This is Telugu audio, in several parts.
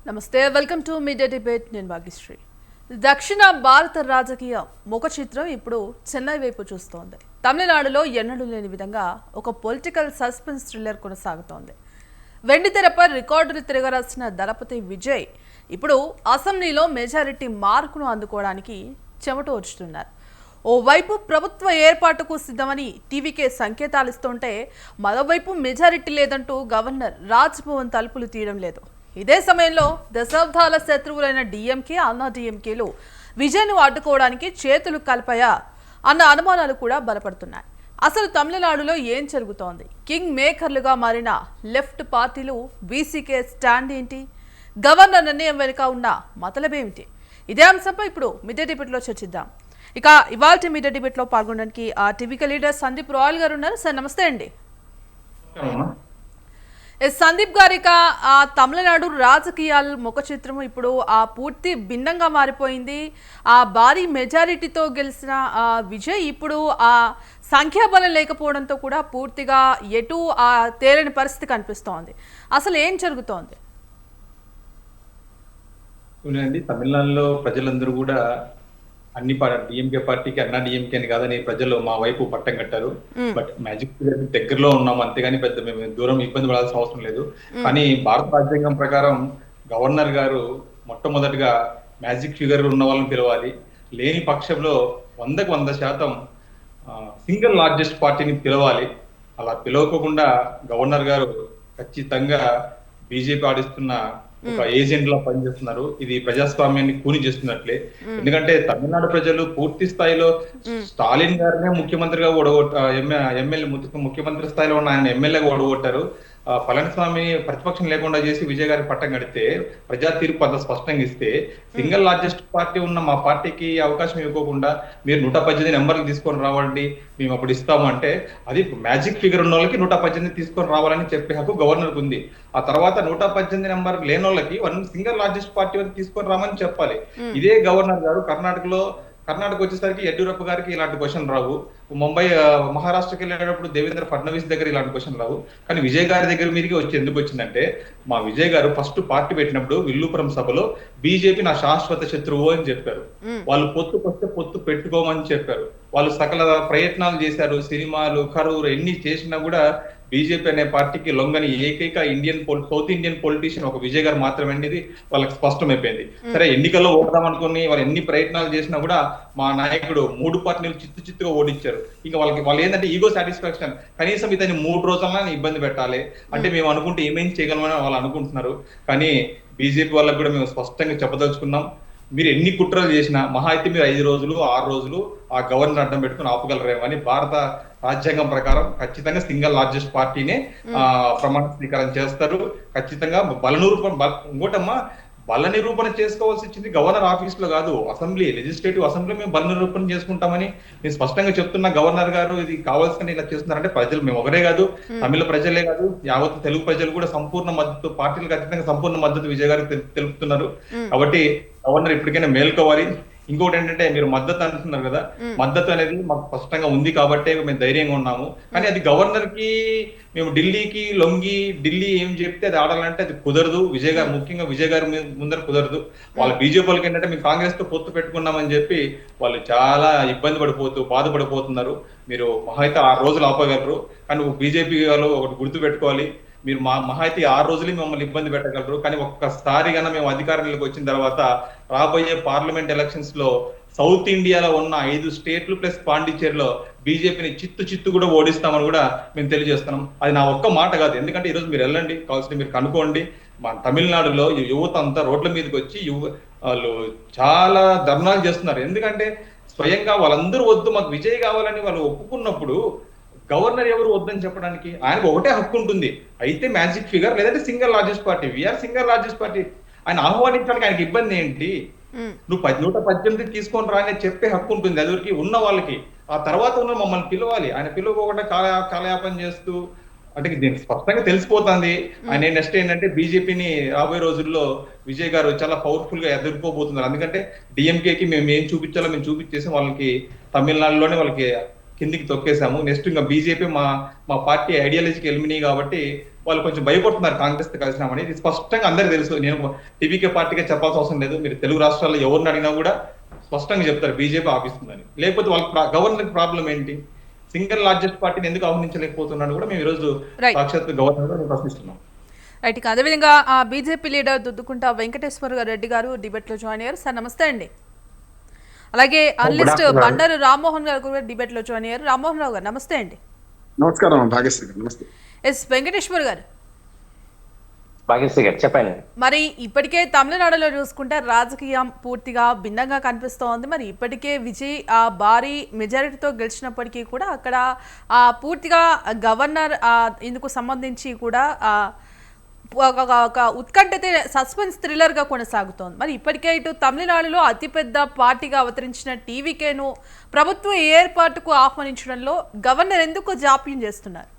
నమస్తే వెల్కమ్ టు మీడియా డిబేట్ నేను భాగ్యశ్రీ. దక్షిణ భారత రాజకీయ ముఖ చిత్రం ఇప్పుడు చెన్నై వైపు చూస్తోంది. తమిళనాడులో ఎన్నడూ లేని విధంగా ఒక పొలిటికల్ సస్పెన్స్ థ్రిల్లర్ కొనసాగుతోంది. వెండితెరపై రికార్డులు తిరగరాసిన దళపతి విజయ్ ఇప్పుడు అసెంబ్లీలో మెజారిటీ మార్కును అందుకోవడానికి చెమట వచ్చుతున్నారు. ఓవైపు ప్రభుత్వ ఏర్పాటుకు సిద్ధమని టీవీకే సంకేతాలు ఇస్తుంటే మరోవైపు మెజారిటీ లేదంటూ గవర్నర్ రాజ్భవన్ తలుపులు తీయడం లేదు. ఇదే సమయంలో దశాబ్దాల శత్రువులైన డిఎంకే అన్నా డిఎంకేలు విజయ్ను అడ్డుకోవడానికి చేతులు కలిపాయా అన్న అనుమానాలు కూడా బలపడుతున్నాయి. అసలు తమిళనాడులో ఏం జరుగుతోంది? కింగ్ మేకర్లుగా మారిన లెఫ్ట్ పార్టీలు వీసీకే స్టాండ్ ఏంటి? గవర్నర్ నిర్ణయం వెనుక ఉన్న మతలబేమిటి? ఇదే అంశంపై ఇప్పుడు మిడ్ డిబేట్లో చర్చిద్దాం. ఇక ఇవాళ మీడియా డిబేట్ లో పాల్గొనడానికి టీవీకే లీడర్ సందీప్ రాయల్ గారు ఉన్నారు. సార్ నమస్తే అండి. సందీప్ గారు, ఇక తమిళనాడు రాజకీయాల ముఖ చిత్రం ఇప్పుడు పూర్తి భిన్నంగా మారిపోయింది. ఆ భారీ మెజారిటీతో గెలిచిన విజయ్ ఇప్పుడు ఆ సంఖ్యాబలం లేకపోవడంతో కూడా పూర్తిగా ఎటు తేలని పరిస్థితి కనిపిస్తోంది. అసలు ఏం జరుగుతోంది? తమిళనాడులో ప్రజలందరూ కూడా అన్ని డిఎంకే పార్టీకి అన్నా డిఎంకే అని కాదని ప్రజలు మా వైపు పట్టం కట్టారు. బట్ మ్యాజిక్ దగ్గరలో ఉన్నాం, అంతేగాని పెద్ద మేము దూరం ఇబ్బంది పడాల్సిన అవసరం లేదు. కానీ భారత రాజ్యాంగం ప్రకారం గవర్నర్ గారు మొట్టమొదటిగా మ్యాజిక్ ఫిగర్ ఉన్న వాళ్ళని పిలవాలి. లేని పక్షంలో 100% సింగిల్ లార్జెస్ట్ పార్టీని పిలవాలి. అలా పిలవకుండా గవర్నర్ గారు ఖచ్చితంగా బీజేపీ ఆడిస్తున్న ఒక ఏజెంట్ లా పనిచేస్తున్నారు. ఇది ప్రజాస్వామ్యాన్ని కూని చేస్తున్నట్లే. ఎందుకంటే తమిళనాడు ప్రజలు పూర్తి స్థాయిలో స్టాలిన్ గారినే ముఖ్యమంత్రిగా ఎమ్మెల్యే ముఖ్యమంత్రి స్థాయిలో ఉన్న ఆయన ఎమ్మెల్యేగా ఓడగొట్టారు. పళనిస్వామి ప్రతిపక్షం లేకుండా చేసి విజయ్ గారికి పట్టం కడితే ప్రజా తీర్పు అంత స్పష్టంగా ఇస్తే సింగిల్ లార్జెస్ట్ పార్టీ ఉన్న మా పార్టీకి అవకాశం ఇవ్వకుండా మీరు 118 నెంబర్లు తీసుకొని రావండి, మేము అప్పుడు ఇస్తాము అంటే అది మ్యాజిక్ ఫిగర్ ఉన్న వాళ్ళకి 118 తీసుకొని రావాలని చెప్పే హక్కు గవర్నర్కి ఉంది. ఆ తర్వాత 118 నెంబర్ లేని వాళ్ళకి సింగిల్ లార్జెస్ట్ పార్టీ వరకు తీసుకొని రామని చెప్పాలి. ఇదే గవర్నర్ గారు కర్ణాటక వచ్చేసరికి యడ్యూరప్ప గారికి ఇలాంటి క్వశ్చన్ రావు. ముంబై మహారాష్ట్రకి వెళ్ళేటప్పుడు దేవేంద్ర ఫడ్నవీస్ దగ్గర ఇలాంటి క్వశ్చన్ రావు. కానీ విజయ్ గారి దగ్గర మీరికి వచ్చి ఎందుకు వచ్చిందంటే, మా విజయ్ గారు ఫస్ట్ పార్టీ పెట్టినప్పుడు విల్లుపురం సభలో బీజేపీ నా శాశ్వత శత్రువు అని చెప్పారు. వాళ్ళు పొత్తుకొస్తే పొత్తు పెట్టుకోమని చెప్పారు. వాళ్ళు సకల ప్రయత్నాలు చేశారు. సినిమాలు ఖరూరు ఎన్ని చేసినా కూడా బీజేపీ అనే పార్టీకి లొంగని ఏకైక సౌత్ ఇండియన్ పొలిటీషియన్ ఒక విజయ్ గారు మాత్రమే అనేది వాళ్ళకి స్పష్టమైపోయింది. సరే, ఎన్నికల్లో ఓడదాం అనుకుని వాళ్ళు ఎన్ని ప్రయత్నాలు చేసినా కూడా మా నాయకుడు 3 పార్టీలు చిత్తుగా ఓడించారు. ఇంకా వాళ్ళు ఏంటంటే ఈగో సాటిస్ఫాక్షన్, కనీసం ఇతని 3 రోజులన్నా ఇబ్బంది పెట్టాలి అంటే మేము అనుకుంటే ఏమేం చేయగలమని వాళ్ళు అనుకుంటున్నారు. కానీ బీజేపీ వాళ్ళకి కూడా మేము స్పష్టంగా చెప్పదలుచుకున్నాం, మీరు ఎన్ని కుట్రలు చేసినా మహా అయితే మీరు 5 రోజులు 6 రోజులు ఆ గవర్నర్ అడ్డం పెట్టుకుని ఆపగలరేమో అని భారత రాజ్యాంగం ప్రకారం ఖచ్చితంగా సింగిల్ లార్జెస్ట్ పార్టీనే ప్రమాణ స్వీకారం చేస్తారు. ఖచ్చితంగా ఇంకోటమ్మా, బల నిరూపణ చేసుకోవాల్సి వచ్చింది గవర్నర్ ఆఫీస్ లో కాదు, లెజిస్లేటివ్ అసెంబ్లీ మేము బల నిరూపణ చేసుకుంటామని నేను స్పష్టంగా చెప్తున్నా. గవర్నర్ గారు ఇది కావాల్సిన ఇలా చేస్తున్నారంటే ప్రజలు, మేము ఒకరే కాదు, తమిళ ప్రజలే కాదు, యావత్ తెలుగు ప్రజలు కూడా సంపూర్ణ మద్దతు, పార్టీలు ఖచ్చితంగా సంపూర్ణ మద్దతు విజయ్ గారికి తెలుపుతున్నారు. కాబట్టి గవర్నర్ ఇప్పటికైనా మేల్కోవాలి. ఇంకోటి ఏంటంటే, మీరు మద్దతు అంటున్నారు కదా, మద్దతు అనేది మాకు స్పష్టంగా ఉంది కాబట్టే మేము ధైర్యంగా ఉన్నాము. కానీ అది గవర్నర్ కి మేము ఢిల్లీకి లొంగి ఢిల్లీ ఏం చెప్తే అది ఆడాలంటే అది కుదరదు. ముఖ్యంగా విజయ్ గారి ముందర కుదరదు. వాళ్ళ బీజేపీ వాళ్ళకి ఏంటంటే మేము కాంగ్రెస్ తో పొత్తు పెట్టుకున్నామని చెప్పి వాళ్ళు చాలా బాధపడిపోతున్నారు. మీరు మహా అయితే 6 రోజులు ఆపగలరు, కానీ బీజేపీ వాళ్ళు ఒకటి గుర్తు పెట్టుకోవాలి, మీరు మహా అయితే 6 రోజులు మమ్మల్ని ఇబ్బంది పెట్టగలరు. కానీ ఒక్కసారి కన్నా మేము అధికారంలోకి వచ్చిన తర్వాత రాబోయే పార్లమెంట్ ఎలక్షన్స్ లో సౌత్ ఇండియాలో ఉన్న 5 స్టేట్లు ప్లస్ పాండిచ్చేరిలో బీజేపీని చిత్తు కూడా ఓడిస్తామని కూడా మేము తెలియజేస్తున్నాం. అది నా ఒక్క మాట కాదు. ఎందుకంటే ఈరోజు మీరు వెళ్ళండి, కావాల్సింది మీరు కనుక్కోండి. మా తమిళనాడులో యువత అంతా రోడ్ల మీదకి వచ్చి వాళ్ళు చాలా ధర్నాలు చేస్తున్నారు. ఎందుకంటే స్వయంగా వాళ్ళందరూ వద్దు, మాకు విజయ్ కావాలని వాళ్ళు ఒప్పుకున్నప్పుడు గవర్నర్ ఎవరు వద్దని చెప్పడానికి? ఆయనకు ఒకటే హక్కు ఉంటుంది, అయితే మ్యాజిక్ ఫిగర్ లేదంటే single largest party. We are single largest party. ఆయన ఆహ్వానించడానికి ఆయనకి ఇబ్బంది ఏంటి? నువ్వు 118 తీసుకొని రాని చెప్పే హక్కు ఉంటుంది ఎదురికి ఉన్న వాళ్ళకి. ఆ తర్వాత ఉన్న మమ్మల్ని పిలవాలి. ఆయన పిలవకుండా కాలయాపన చేస్తూ, అంటే దీనికి స్పష్టంగా తెలిసిపోతుంది ఆయన నెక్స్ట్ ఏంటంటే బీజేపీని రాబోయే రోజుల్లో విజయ్ గారు చాలా పవర్ఫుల్ గా ఎదుర్కోబోతున్నారు. ఎందుకంటే డిఎంకేకి మేము ఏం చూపించాలో మేము చూపించేసి వాళ్ళకి తమిళనాడులోనే వాళ్ళకి కిందికి తొక్కేసాము. నెక్స్ట్ ఇంకా బీజేపీ మా పార్టీ ఐడియాలజీకి ఎలిమినీ కాబట్టి వాళ్ళు కొంచెం భయపడుతున్నారు కాంగ్రెస్ తో కలిసినామని. ఇది స్పష్టంగా అందరికీ తెలుసు. నేను టీవీకే పార్టీగా చెప్పాల్సిన అవసరం లేదు. మీరు తెలుగు రాష్ట్రాల్లో ఎవరిని అడిగినా కూడా స్పష్టంగా చెప్తారు బీజేపీ ఆపిస్తుందని. లేకపోతే వాళ్ళకి గవర్నర్ ప్రాబ్లం ఏంటి? సింగిల్ లార్జెస్ట్ పార్టీని ఎందుకు ఆహ్వానించలేకపోతున్నాడు కూడా మేము ఈ రోజు రైట్ సాక్షాత్ గవర్నర్ ప్రశ్నిస్తున్నాం. రైట్ ఇక అదేవిధంగా ఆ బీజేపీ లీడర్ దుద్దుకుంట వెంకటేశ్వర రెడ్డి గారు డిబేట్లో జాయిన్ అయ్యారు. సార్ నమస్తే అండి. అలాగే అనలిస్ట్ బండారు రామ్మోహన్ గారు కూడా డిబేట్లో జాయిన్ అయ్యారు. రామ్మోహన్ రావు గారు నమస్తే అండి. నమస్కారం భాగ్యశ్రీ గారు. నమస్తే. ఎస్ వెంకటేశ్వర్ గారు, భాగ్యశ్రీ గారు చెప్పండి. మరి ఇప్పటికే తమిళనాడులో చూసుకుంటే రాజకీయం పూర్తిగా భిన్నంగా కనిపిస్తోంది. మరి ఇప్పటికే విజయ్ భారీ మెజారిటీతో గెలిచినప్పటికీ కూడా అక్కడ పూర్తిగా గవర్నర్ ఇందుకు సంబంధించి కూడా ఒక ఉత్కంఠతే సస్పెన్స్ థ్రిల్లర్గా కొనసాగుతోంది. మరి ఇప్పటికే ఇటు తమిళనాడులో అతిపెద్ద పార్టీగా అవతరించిన టీవీకేను ప్రభుత్వ ఏర్పాటుకు ఆహ్వానించడంలో గవర్నర్ ఎందుకు జాప్యం చేస్తున్నారు?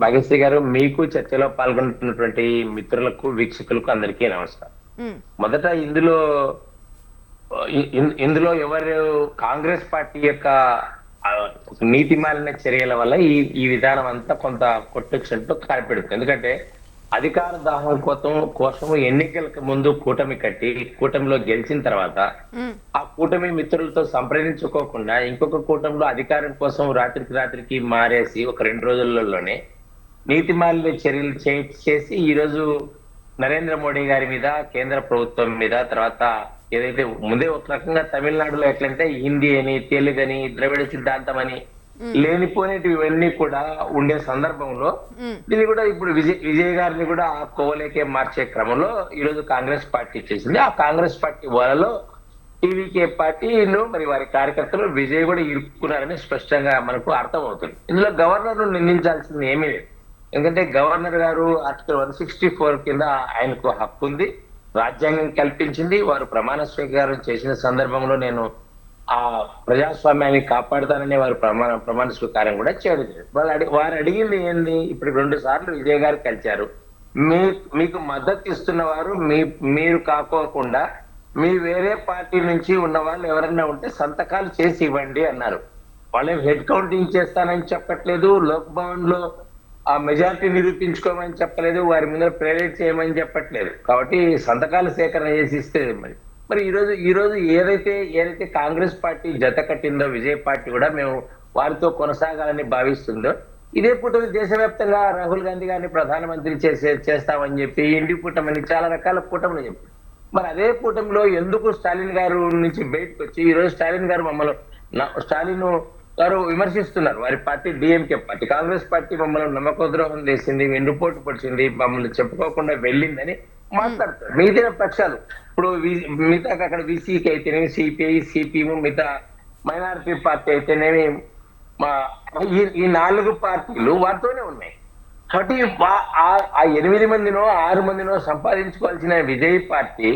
భాగ్యశ్రీ గారు, మీకు చర్చలో పాల్గొంటున్నటువంటి మిత్రులకు వీక్షకులకు అందరికీ నమస్కారం. మొదట ఇందులో ఎవరు కాంగ్రెస్ పార్టీ యొక్క నీతిమాలిన చర్యల వల్ల ఈ విధానం అంతా కొంత కొట్టొచ్చినట్టు కనిపెడుతుంది. ఎందుకంటే అధికార దాహం కోసం ఎన్నికలకు ముందు కూటమి కట్టి కూటమిలో గెలిచిన తర్వాత ఆ కూటమి మిత్రులతో సంప్రదించుకోకుండా ఇంకొక కూటమిలో అధికారం కోసం రాత్రికి మారేసి ఒక 2 రోజులలోనే నీతిమాలిన చర్యలు చేసి ఈ రోజు నరేంద్ర మోడీ గారి మీద, కేంద్ర ప్రభుత్వం మీద, తర్వాత ఏదైతే ముందే ఒక రకంగా తమిళనాడులో ఎట్లంటే హిందీ అని, తెలుగు అని, ద్రవిడ సిద్ధాంతం అని లేనిపోయినవి ఇవన్నీ కూడా ఉండే సందర్భంలో దీన్ని కూడా ఇప్పుడు విజయ్ గారిని కూడా ఆ కోవలేకే మార్చే క్రమంలో ఈ రోజు కాంగ్రెస్ పార్టీ చేసింది. ఆ కాంగ్రెస్ పార్టీ వాళ్ళలో టీవీకే పార్టీలో మరి వారి కార్యకర్తలు విజయ్ కూడా ఇరుక్కున్నారని స్పష్టంగా మనకు అర్థమవుతుంది. ఇందులో గవర్నర్ ను నిందించాల్సింది ఏమీ లేదు. ఎందుకంటే గవర్నర్ గారు ఆర్టికల్ 164 కింద ఆయనకు హక్కు ఉంది, రాజ్యాంగం కల్పించింది. వారు ప్రమాణ స్వీకారం చేసిన సందర్భంలో నేను ఆ ప్రజాస్వామ్యాన్ని కాపాడుతానని వారు ప్రమాణ స్వీకారం కూడా చేయడం. వారు అడిగింది ఏంది? ఇప్పుడు 2 సార్లు విజయ్ గారు కలిశారు. మీకు మద్దతు ఇస్తున్న వారు మీరు కాకోకుండా మీ వేరే పార్టీ నుంచి ఉన్న వాళ్ళు ఎవరైనా ఉంటే సంతకాలు చేసి ఇవ్వండి అన్నారు. వాళ్ళేం హెడ్ కౌంటింగ్ చేస్తానని చెప్పట్లేదు, లోక్ భవన్ లో ఆ మెజారిటీ నిరూపించుకోమని చెప్పలేదు, వారి ముందర ప్రేరేట్ చేయమని చెప్పట్లేదు. కాబట్టి సంతకాల సేకరణ చేసి ఇస్తే మరి ఈ రోజు ఏదైతే కాంగ్రెస్ పార్టీ జత కట్టిందో విజయ్ పార్టీ కూడా మేము వారితో కొనసాగాలని భావిస్తుందో, ఇదే కూటమి దేశవ్యాప్తంగా రాహుల్ గాంధీ గారిని ప్రధానమంత్రి చేస్తామని చెప్పి ఇండి కూటమని చాలా రకాల కూటమిని చెప్పి మరి అదే కూటమిలో ఎందుకు స్టాలిన్ గారు నుంచి బయటకు వచ్చి ఈ రోజు స్టాలిన్ గారు విమర్శిస్తున్నారు. వారి party DMK party, Congress party మమ్మల్ని నమ్మకద్రోహం చేసింది, వెన్నుపోటు పొడిచింది, మమ్మల్ని చెప్పుకోకుండా వెళ్ళిందని మాట్లాడతారు. మిగతా పక్షాలు ఇప్పుడు మిగతా అక్కడ బీసీకి అయితేనేమి, సిపిఐ, సిపిఎం, మిగతా మైనారిటీ పార్టీ అయితేనేమి, ఈ 4 పార్టీలు వారితోనే ఉన్నాయి. కాబట్టి ఆ 8 మందినో 6 మందినో సంపాదించుకోవాల్సిన విజయ్ పార్టీ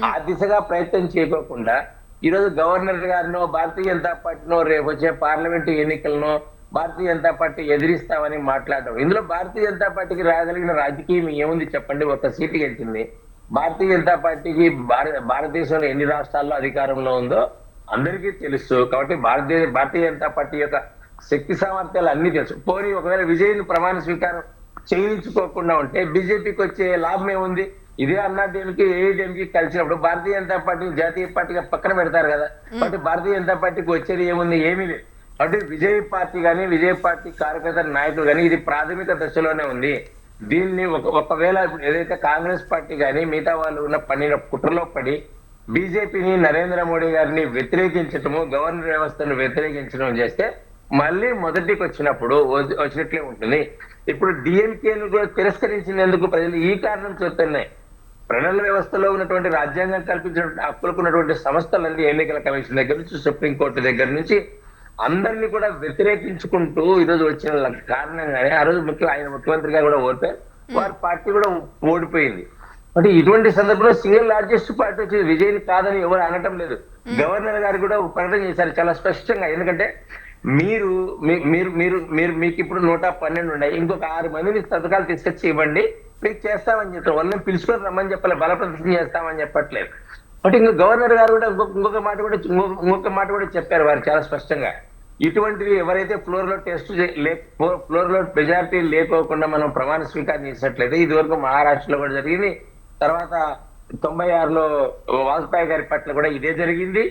ఆ దిశగా ప్రయత్నం చేయకోకుండా ఈ రోజు గవర్నర్ గారినో, భారతీయ జనతా పార్టీనో, రేపు వచ్చే పార్లమెంటు ఎన్నికలను భారతీయ జనతా పార్టీ ఎదిరిస్తామని మాట్లాడడం. ఇందులో భారతీయ జనతా పార్టీకి రాగలిగిన రాజకీయం ఏముంది చెప్పండి? 1 సీటు గెలిచింది. భారతీయ జనతా పార్టీకి భారతదేశంలో ఎన్ని రాష్ట్రాల్లో అధికారంలో ఉందో అందరికీ తెలుసు. కాబట్టి భారతీయ జనతా పార్టీ యొక్క శక్తి సామర్థ్యాలు అన్ని తెలుసు. పోనీ ఒకవేళ విజయ్ని ప్రమాణ స్వీకారం చేయించుకోకుండా ఉంటే బీజేపీకి వచ్చే లాభం ఏముంది? ఇదే అన్నాడీఎంకి ఏఐడిఎంకి కలిసినప్పుడు భారతీయ జనతా పార్టీని జాతీయ పార్టీగా పక్కన పెడతారు కదా. కాబట్టి భారతీయ జనతా పార్టీకి వచ్చేది ఏముంది? ఏమీ లేదు. కాబట్టి విజయ్ పార్టీ కానీ, విజయ్ పార్టీ కార్యకర్త నాయకులు కానీ ఇది ప్రాథమిక దశలోనే ఉంది. దీన్ని ఒకవేళ ఏదైతే కాంగ్రెస్ పార్టీ కానీ మిగతా వాళ్ళు పడిన కుట్రలో పడి బీజేపీని, నరేంద్ర మోడీ గారిని వ్యతిరేకించటము, గవర్నర్ వ్యవస్థను వ్యతిరేకించడం చేస్తే మళ్ళీ మొదటికి వచ్చినట్లే ఉంటుంది. ఇప్పుడు డిఎంకేను కూడా తిరస్కరించినందుకు ప్రజలు ఈ కారణం చెప్తున్నాయి. ప్రణాళ వ్యవస్థలో ఉన్నటువంటి రాజ్యాంగం కల్పించినటువంటి హక్కులుకున్నటువంటి సంస్థలన్నీ ఎన్నికల కమిషన్ దగ్గర నుంచి, సుప్రీంకోర్టు దగ్గర నుంచి అందరినీ కూడా వ్యతిరేకించుకుంటూ ఈరోజు వచ్చిన కారణంగానే ఆ రోజు ఆయన ముఖ్యమంత్రిగా కూడా ఓడిపోయారు, వారి పార్టీ కూడా ఓడిపోయింది. అంటే ఇటువంటి సందర్భంలో సింగిల్ లార్జెస్ట్ పార్టీ వచ్చి విజయ్ని కాదని ఎవరు అనటం లేదు. గవర్నర్ గారు కూడా ప్రకటన చేశారు చాలా స్పష్టంగా. ఎందుకంటే మీకు ఇప్పుడు 112 ఉన్నాయి, ఇంకొక 6 మందిని పథకాలు తీసుకొచ్చి ఇవ్వండి, మీకు చేస్తామని చెప్తారు. వాళ్ళని పిలుచుకొని రమ్మని చెప్పలే, బలప్రదర్శన చేస్తామని చెప్పట్లేదు. బట్ ఇంకా గవర్నర్ గారు కూడా ఇంకొక మాట కూడా చెప్పారు వారు చాలా స్పష్టంగా. ఇటువంటివి ఎవరైతే ఫ్లోర్ లో ఫ్లోర్ లో మెజారిటీ లేకోకుండా మనం ప్రమాణ స్వీకారం చేసినట్లయితే ఇది వరకు మహారాష్ట్రలో కూడా జరిగింది, తర్వాత 96లో వాజ్పేయి గారి పట్ల కూడా ఇదే జరిగింది.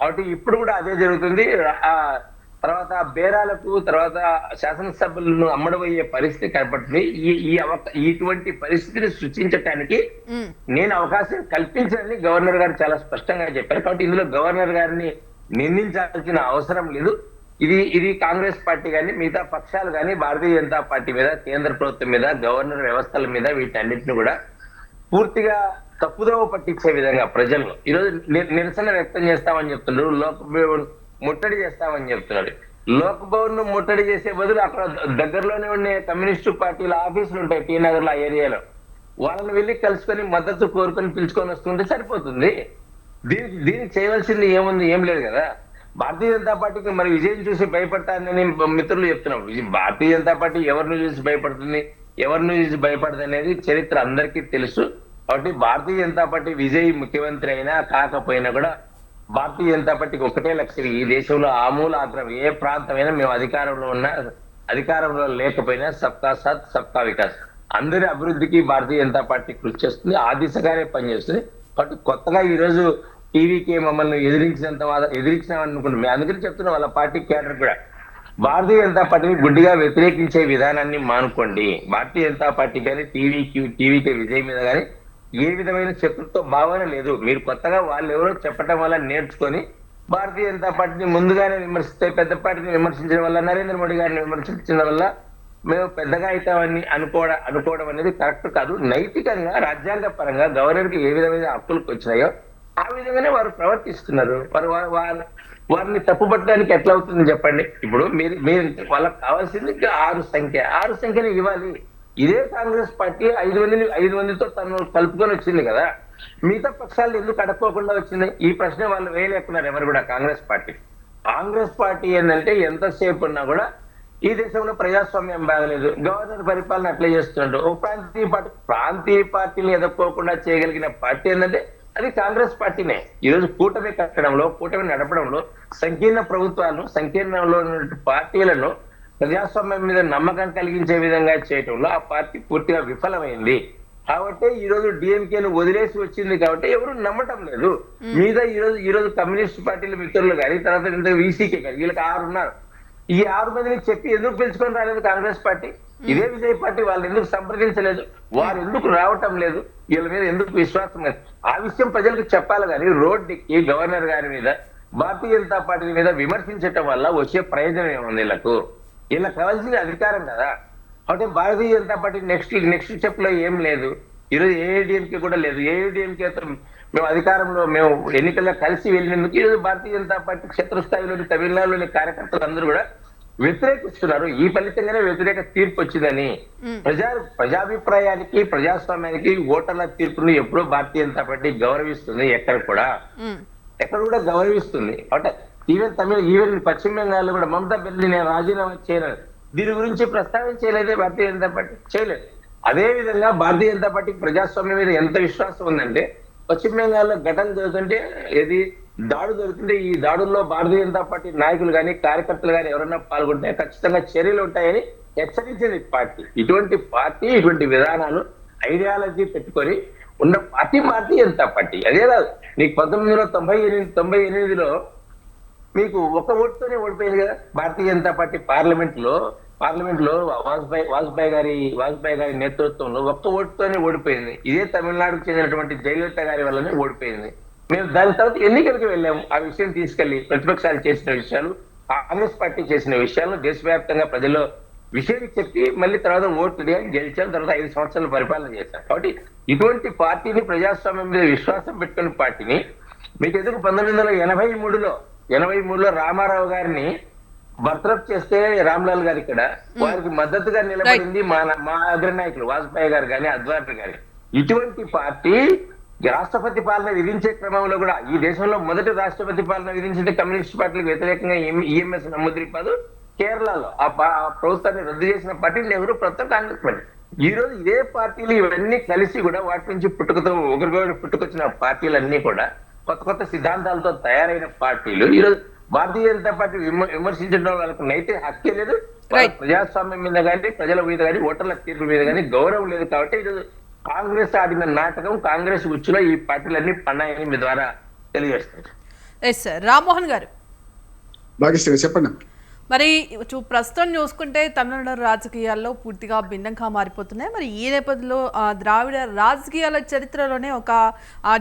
కాబట్టి ఇప్పుడు కూడా అదే జరుగుతుంది. ఆ తర్వాత బేరాలకు తర్వాత శాసనసభలను అమ్మడమయ్యే పరిస్థితి కనపడుతుంది. ఇటువంటి పరిస్థితిని సృష్టించడానికి నేను అవకాశం కల్పించాలని గవర్నర్ గారు చాలా స్పష్టంగా చెప్పారు. కాబట్టి ఇందులో గవర్నర్ గారిని నిందించాల్సిన అవసరం లేదు. ఇది కాంగ్రెస్ పార్టీ కానీ మిగతా పక్షాలు కానీ భారతీయ జనతా పార్టీ మీద, కేంద్ర ప్రభుత్వం మీద, గవర్నర్ వ్యవస్థల మీద వీటన్నిటిని కూడా పూర్తిగా తప్పుదోవ పట్టించే విధంగా ప్రజల్లో ఈరోజు నిరసన వ్యక్తం చేస్తామని చెప్తున్నారు, లోక్భవన్ ముట్టడి చేస్తామని చెప్తున్నారు. లోక్భవన్ ను ముట్టడి చేసే బదులు అక్కడ దగ్గరలోనే ఉండే కమ్యూనిస్టు పార్టీల ఆఫీసులు ఉంటాయి టీ నగర్ లో, ఆ ఏరియాలో వాళ్ళని వెళ్ళి కలుసుకొని మద్దతు కోరుకొని పిలుచుకొని వస్తుంటే సరిపోతుంది. దీనికి చేయవలసింది ఏముంది? ఏం లేదు కదా. భారతీయ జనతా పార్టీకి మరి విజయం చూసి భయపడతానని మిత్రులు చెప్తున్నాం. భారతీయ జనతా పార్టీ ఎవరిని చూసి భయపడుతుంది, ఎవరిని చూసి భయపడుతుంది అనేది చరిత్ర అందరికీ తెలుసు. కాబట్టి భారతీయ జనతా పార్టీ విజయ్ ముఖ్యమంత్రి అయినా కాకపోయినా కూడా భారతీయ జనతా పార్టీకి ఒకటే లక్ష్యం, ఈ దేశంలో ఆమూలాగ్రం ఏ ప్రాంతమైనా మేము అధికారంలో ఉన్నా అధికారంలో లేకపోయినా సబ్కా సాత్ సబ్కా వికాస్, అందరి అభివృద్ధికి భారతీయ జనతా పార్టీ కృషి చేస్తుంది, ఆ దిశగానే పనిచేస్తుంది. కాబట్టి కొత్తగా ఈ రోజు టీవీకి మమ్మల్ని ఎదిరించినాం అనుకుంటున్నాం. అందుకని చెప్తున్నా వాళ్ళ పార్టీ క్యాడర్ కూడా భారతీయ జనతా పార్టీని గుడ్డిగా వ్యతిరేకించే విధానాన్ని మానుకోండి. భారతీయ జనతా పార్టీ కానీ టీవీకి విజయ్ మీద కానీ ఏ విధమైన శత్రుత్వ భావన లేదు. మీరు కొత్తగా వాళ్ళు ఎవరో చెప్పడం వల్ల నేర్చుకొని భారతీయ జనతా పార్టీని ముందుగానే విమర్శిస్తే, పెద్ద పార్టీని విమర్శించడం వల్ల, నరేంద్ర మోడీ గారిని విమర్శించడం వల్ల మేము పెద్దగా అవుతామని అనుకోవడం అనేది కరెక్ట్ కాదు. నైతికంగా రాజ్యాంగ పరంగా గవర్నర్ కి ఏ విధమైన హక్కులకు వచ్చినాయో ఆ విధంగానే వారు ప్రవర్తిస్తున్నారు. వారిని తప్పుపట్టడానికి ఎట్లా అవుతుంది చెప్పండి. ఇప్పుడు మీరు వాళ్ళకి కావాల్సింది 6 సంఖ్యని ఇవ్వాలి. ఇదే కాంగ్రెస్ పార్టీ 5 మందితో తను కలుపుకొని వచ్చింది కదా, మిగతా పక్షాలు ఎందుకు అడక్కోకుండా వచ్చింది? ఈ ప్రశ్న వాళ్ళు వేయలేకున్నారు ఎవరు కూడా. కాంగ్రెస్ పార్టీ ఏంటంటే ఎంతసేపు ఉన్నా కూడా ఈ దేశంలో ప్రజాస్వామ్యం బాగలేదు, గవర్నర్ పరిపాలన అట్లే చేస్తున్నాడు. ఓ ప్రాంతీయ పార్టీని ఎదుర్కోకుండా చేయగలిగిన పార్టీ ఏంటంటే అది కాంగ్రెస్ పార్టీనే. ఈరోజు కూటమి కట్టడంలో, కూటమి నడపడంలో, సంకీర్ణ ప్రభుత్వాలను, సంకీర్ణంలో ఉన్న పార్టీలను ప్రజాస్వామ్యం మీద నమ్మకం కలిగించే విధంగా చేయటంలో ఆ పార్టీ పూర్తిగా విఫలమైంది. కాబట్టి ఈ రోజు డిఎంకేను వదిలేసి వచ్చింది కాబట్టి ఎవరు నమ్మటం లేదు. మీద ఈ రోజు కమ్యూనిస్ట్ పార్టీల మిత్రులు కానీ, తర్వాత వీసీకే కానీ, వీళ్ళకి 6 ఉన్నారు. ఈ 6 మందిని చెప్పి ఎందుకు పిలుచుకొని రాలేదు కాంగ్రెస్ పార్టీ? ఇదే విజయ్ పార్టీ వాళ్ళు ఎందుకు సంప్రదించలేదు? వారు ఎందుకు రావటం లేదు? వీళ్ళ మీద ఎందుకు విశ్వాసం లేదు? ఆ విషయం ప్రజలకు చెప్పాలి. కానీ రోడ్డుకి గవర్నర్ గారి మీద, భారతీయ జనతా పార్టీ మీద విమర్శించటం వల్ల వచ్చే ప్రయోజనం ఏముంది? వీళ్ళకి కావాల్సింది అధికారం కదా. అంటే Bharatiya Janata party next step లో ఏం లేదు. ఈరోజు ఏఐడిఎంకే కూడా లేదు. ఏఐడిఎంకేతో మేము అధికారంలో మేము ఎన్నికల్లో కలిసి వెళ్ళినందుకు ఈరోజు భారతీయ జనతా పార్టీ క్షేత్రస్థాయిలోని తమిళనాడులోని కార్యకర్తలు అందరూ కూడా వ్యతిరేకిస్తున్నారు. ఈ ఫలితంగానే వ్యతిరేక తీర్పు వచ్చిందని ప్రజాభిప్రాయానికి, ప్రజాస్వామ్యానికి ఓటర్ల తీర్పును ఎప్పుడూ భారతీయ జనతా పార్టీ గౌరవిస్తుంది. ఎక్కడ కూడా గౌరవిస్తుంది. అంటే ఈవెన్ పశ్చిమ బెంగాల్లో కూడా మమతా బెనర్జీ నేను రాజీనామా చేయలేదు, దీని గురించి ప్రస్తావించలేదే భారతీయ జనతా పార్టీ, చేయలేదు. అదే విధంగా భారతీయ జనతా పార్టీకి ప్రజాస్వామ్యం మీద ఎంత విశ్వాసం ఉందంటే, పశ్చిమ బెంగాల్లో ఘటన జరుగుతుంటే, దాడు జరుగుతుంటే ఈ దాడుల్లో భారతీయ జనతా పార్టీ నాయకులు కానీ, కార్యకర్తలు కానీ ఎవరైనా పాల్గొంటే ఖచ్చితంగా చర్యలు ఉంటాయని హెచ్చరించింది పార్టీ. ఇటువంటి విధానాలు, ఐడియాలజీ పెట్టుకొని ఉన్న పార్టీ భారతీయ జనతా పార్టీ. అదే కాదు, నీకు 1998లో మీకు ఒక ఓటుతోనే ఓడిపోయింది కదా భారతీయ జనతా పార్టీ. పార్లమెంట్ లో వాజ్పేయి గారి నేతృత్వంలో ఒక్క ఓటుతోనే ఓడిపోయింది. ఇదే తమిళనాడుకు చెందినటువంటి జయలలిత గారి వల్లనే ఓడిపోయింది. మేము దాని తర్వాత ఎన్నికలకు వెళ్ళాము. ఆ విషయం తీసుకెళ్లి ప్రతిపక్షాలు చేసిన విషయాలు, కాంగ్రెస్ పార్టీ చేసిన విషయాలను దేశవ్యాప్తంగా ప్రజల్లో విషయం చెప్పి మళ్ళీ తర్వాత ఓట్లు గెలిచాం. తర్వాత 5 సంవత్సరాలు పరిపాలన చేశాం. కాబట్టి ఇటువంటి పార్టీని, ప్రజాస్వామ్యం మీద విశ్వాసం పెట్టుకున్న పార్టీని మీకు ఎందుకు 1983లో రామారావు గారిని బర్తరఫ్ చేస్తే రామ్లాల్ గారు ఇక్కడ వారికి మద్దతుగా నిలబడింది మా అగ్రనాయకులు వాజ్పేయి గారు కానీ, అద్వానీ గారు. ఇటువంటి పార్టీ రాష్ట్రపతి పాలన విధించే క్రమంలో కూడా, ఈ దేశంలో మొదటి రాష్ట్రపతి పాలన విధించిన కమ్యూనిస్ట్ పార్టీలకు వ్యతిరేకంగా ఈఎంఎస్ నమూద్రిపాదు కేరళలో ఆ ప్రభుత్వాన్ని రద్దు చేసిన పార్టీ నెహ్రూ ప్రభుత్వం, కాంగ్రెస్ పార్టీ. ఈ రోజు ఇదే పార్టీలు ఇవన్నీ కలిసి కూడా వాటి నుంచి పుట్టుకొచ్చిన పార్టీలన్నీ కూడా కొత్త సిద్ధాంతాలతో తయారైన పార్టీలు ఈరోజు భారతీయ జనతా పార్టీ విమర్శించడం వాళ్ళకు నైతిక హక్కే లేదు, వాళ్ళ ప్రజాస్వామ్యం మీద కానీ ప్రజల మీద కానీ ఓటర్ల తీర్పు మీద కానీ గౌరవం లేదు. కాబట్టి ఇది కాంగ్రెస్ ఆడిన నాటకం, కాంగ్రెస్ ఉచ్చులో ఈ పార్టీలన్నీ పన్నాయని మీ ద్వారా తెలియజేస్తారు. Yes sir. రామ్మోహన్ గారు, భాగ్యశ్రీ గారు చెప్పండి. మరి ప్రస్తుతం చూసుకుంటే తమిళనాడు రాజకీయాల్లో పూర్తిగా భిన్నంగా మారిపోతున్నాయి. మరి ఈ నేపథ్యంలో ద్రావిడ రాజకీయాల చరిత్రలోనే ఒక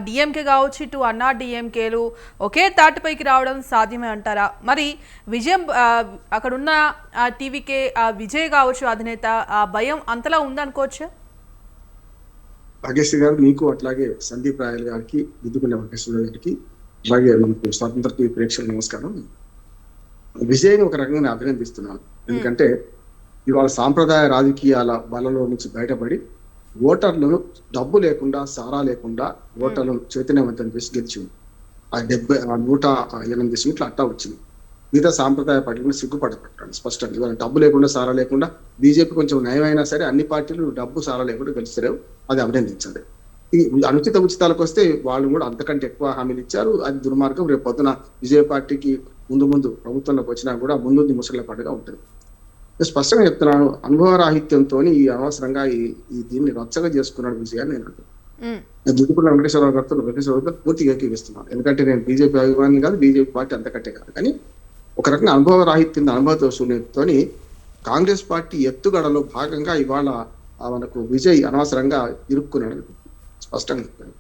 డిఎంకే కావచ్చు, ఇటు అన్నా డిఎంకేలు ఒకే తాటిపైకి రావడం సాధ్యమే అంటారా? మరి విజయం అక్కడున్న టీవీకే విజయ్ కావచ్చు అధినేత, ఆ భయం అంతలా ఉందనుకోవచ్చు? భాగ్యశ్రీ గారు, మీకు అట్లాగే సందీప్ రాయల్ గారికి, దిద్దుకునే వెంకటేశ్వర గారికి, అలాగే మనకు స్వాతంత్ర టీవీ ప్రేక్షకులకు నమస్కారం. విజయ్ని ఒక రకంగా అభినందిస్తున్నాను. ఎందుకంటే ఇవాళ సాంప్రదాయ రాజకీయాల బలలో నుంచి బయటపడి ఓటర్లను డబ్బు లేకుండా, సారా లేకుండా ఓటర్లను చైతన్యవంతం చేసి గెలిచింది. ఆ 108 సీట్లు అట్టా వచ్చింది. మిగతా సాంప్రదాయ పార్టీలను సిగ్గుపడతారు స్పష్టంగా. ఇవాళ డబ్బు లేకుండా, సారా లేకుండా బీజేపీ కొంచెం నయమైనా సరే అన్ని పార్టీలు డబ్బు సారా లేకుండా గెలిచారు. అది అభినందించండి. ఈ అనుచిత ఉచితాలకు వస్తే వాళ్ళు కూడా అంతకంటే ఎక్కువ హామీలు ఇచ్చారు. అది దుర్మార్గం. రేపు పొద్దున విజయ పార్టీకి ముందు ప్రభుత్వంలోకి వచ్చినా కూడా ముందు ముసలి పాటుగా ఉంటుంది. స్పష్టంగా చెప్తున్నాను, అనుభవ రాహిత్యంతో ఈ అనవసరంగా ఈ దీన్ని రచ్చగా చేసుకున్నాడు విజయాన్ని నేను అంటాను. దుద్దుకున్న వెంకటేశ్వరరావు గారితో పూర్తిగా ఏకీవిస్తున్నాను. ఎందుకంటే నేను బీజేపీ అభిమాని కాదు, బీజేపీ పార్టీ అంతకంటే కాదు. కానీ ఒక రకంగా అనుభవ రాహిత్యం, అనుభవ శూన్యంతో కాంగ్రెస్ పార్టీ ఎత్తుగడలో భాగంగా ఇవాళ మనకు విజయ్ అనవసరంగా ఇరుక్కున్నాడు. స్పష్టంగా చెప్పాను.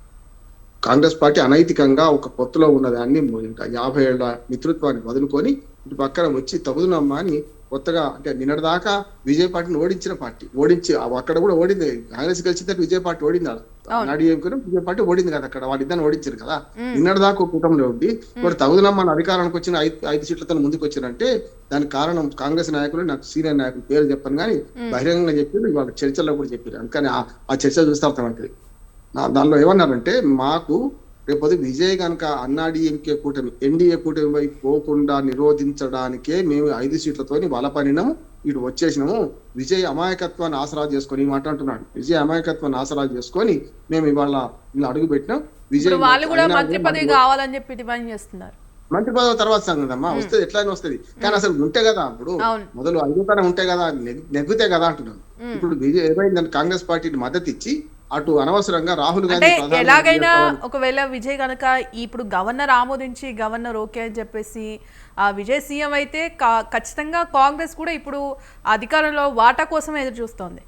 కాంగ్రెస్ పార్టీ అనైతికంగా ఒక పొత్తులో ఉన్నదాన్ని 50 ఏళ్ల మిత్రత్వాన్ని వదులుకొని ఇటు పక్కన వచ్చి తగుదునమ్మా అని కొత్తగా, అంటే నిన్నటిదాకా విజయ్ పార్టీని ఓడించిన పార్టీ ఓడించి అక్కడ కూడా ఓడింది. కాంగ్రెస్ గెలిచిందంటే విజయ్ పార్టీ ఓడింది. నాడీఎంకుని విజయ్ పార్టీ ఓడింది కదా, అక్కడ వాళ్ళిద్దరిని ఓడించారు కదా. నిన్నటిదాకా ఒక కూటమిలో ఉండి ఇప్పుడు తగుదునమ్మా అధికారానికి వచ్చిన 5 సీట్లతో ముందుకు వచ్చారంటే దానికి కారణం కాంగ్రెస్ నాయకులు, నాకు సీనియర్ నాయకులు పేరు చెప్పాను కానీ బహిరంగంగా చెప్పారు, ఇవాళ చర్చల్లో కూడా చెప్పారు. అందుకని ఆ చర్చ చూస్తే అర్థమవుతుంది. దానిలో ఏమన్నారంటే, మాకు రేపొద్దు విజయ్ కనుక అన్నాడీఎంకే కూటమి, ఎన్డీఏ కూటమి వైపు పోకుండా నిరోధించడానికే మేము 5 సీట్లతోని బలపడినాము, ఇటు వచ్చేసినాము. విజయ్ అమాయకత్వాన్ని ఆసరా చేసుకొని, ఈ మాట అంటున్నాడు, విజయ్ అమాయకత్వాన్ని ఆసరా చేసుకొని మేము ఇవాళ ఇలా అడుగు పెట్టినాం. విజయ్ వాళ్ళు కూడా మంత్రి పదవి కావాలని చెప్పి డిమాండ్ చేస్తున్నారు. మంత్రి పదవి తర్వాత సంగదమ్మా, వస్తుంది ఎట్లయినా వస్తుంది. కానీ అసలు ఉంటే కదా, ఇప్పుడు మొదలు అధికారం ఉంటే కదా, నెగ్గితే కదా అంటున్నాను. ఇప్పుడు విజయ్ ఏమైందంటే కాంగ్రెస్ పార్టీకి మద్దతు ఇచ్చి అటు అనవసరంగా రాహుల్ గాంధీ ఎలాగైనా ఒకవేళ విజయ్ కనుక ఇప్పుడు గవర్నర్ ఆమోదించి గవర్నర్ ఓకే అని చెప్పేసి ఆ విజయ్ సీఎం అయితే ఖచ్చితంగా కాంగ్రెస్ కూడా ఇప్పుడు అధికారంలో వాటా కోసం ఎదురు చూస్తోంది.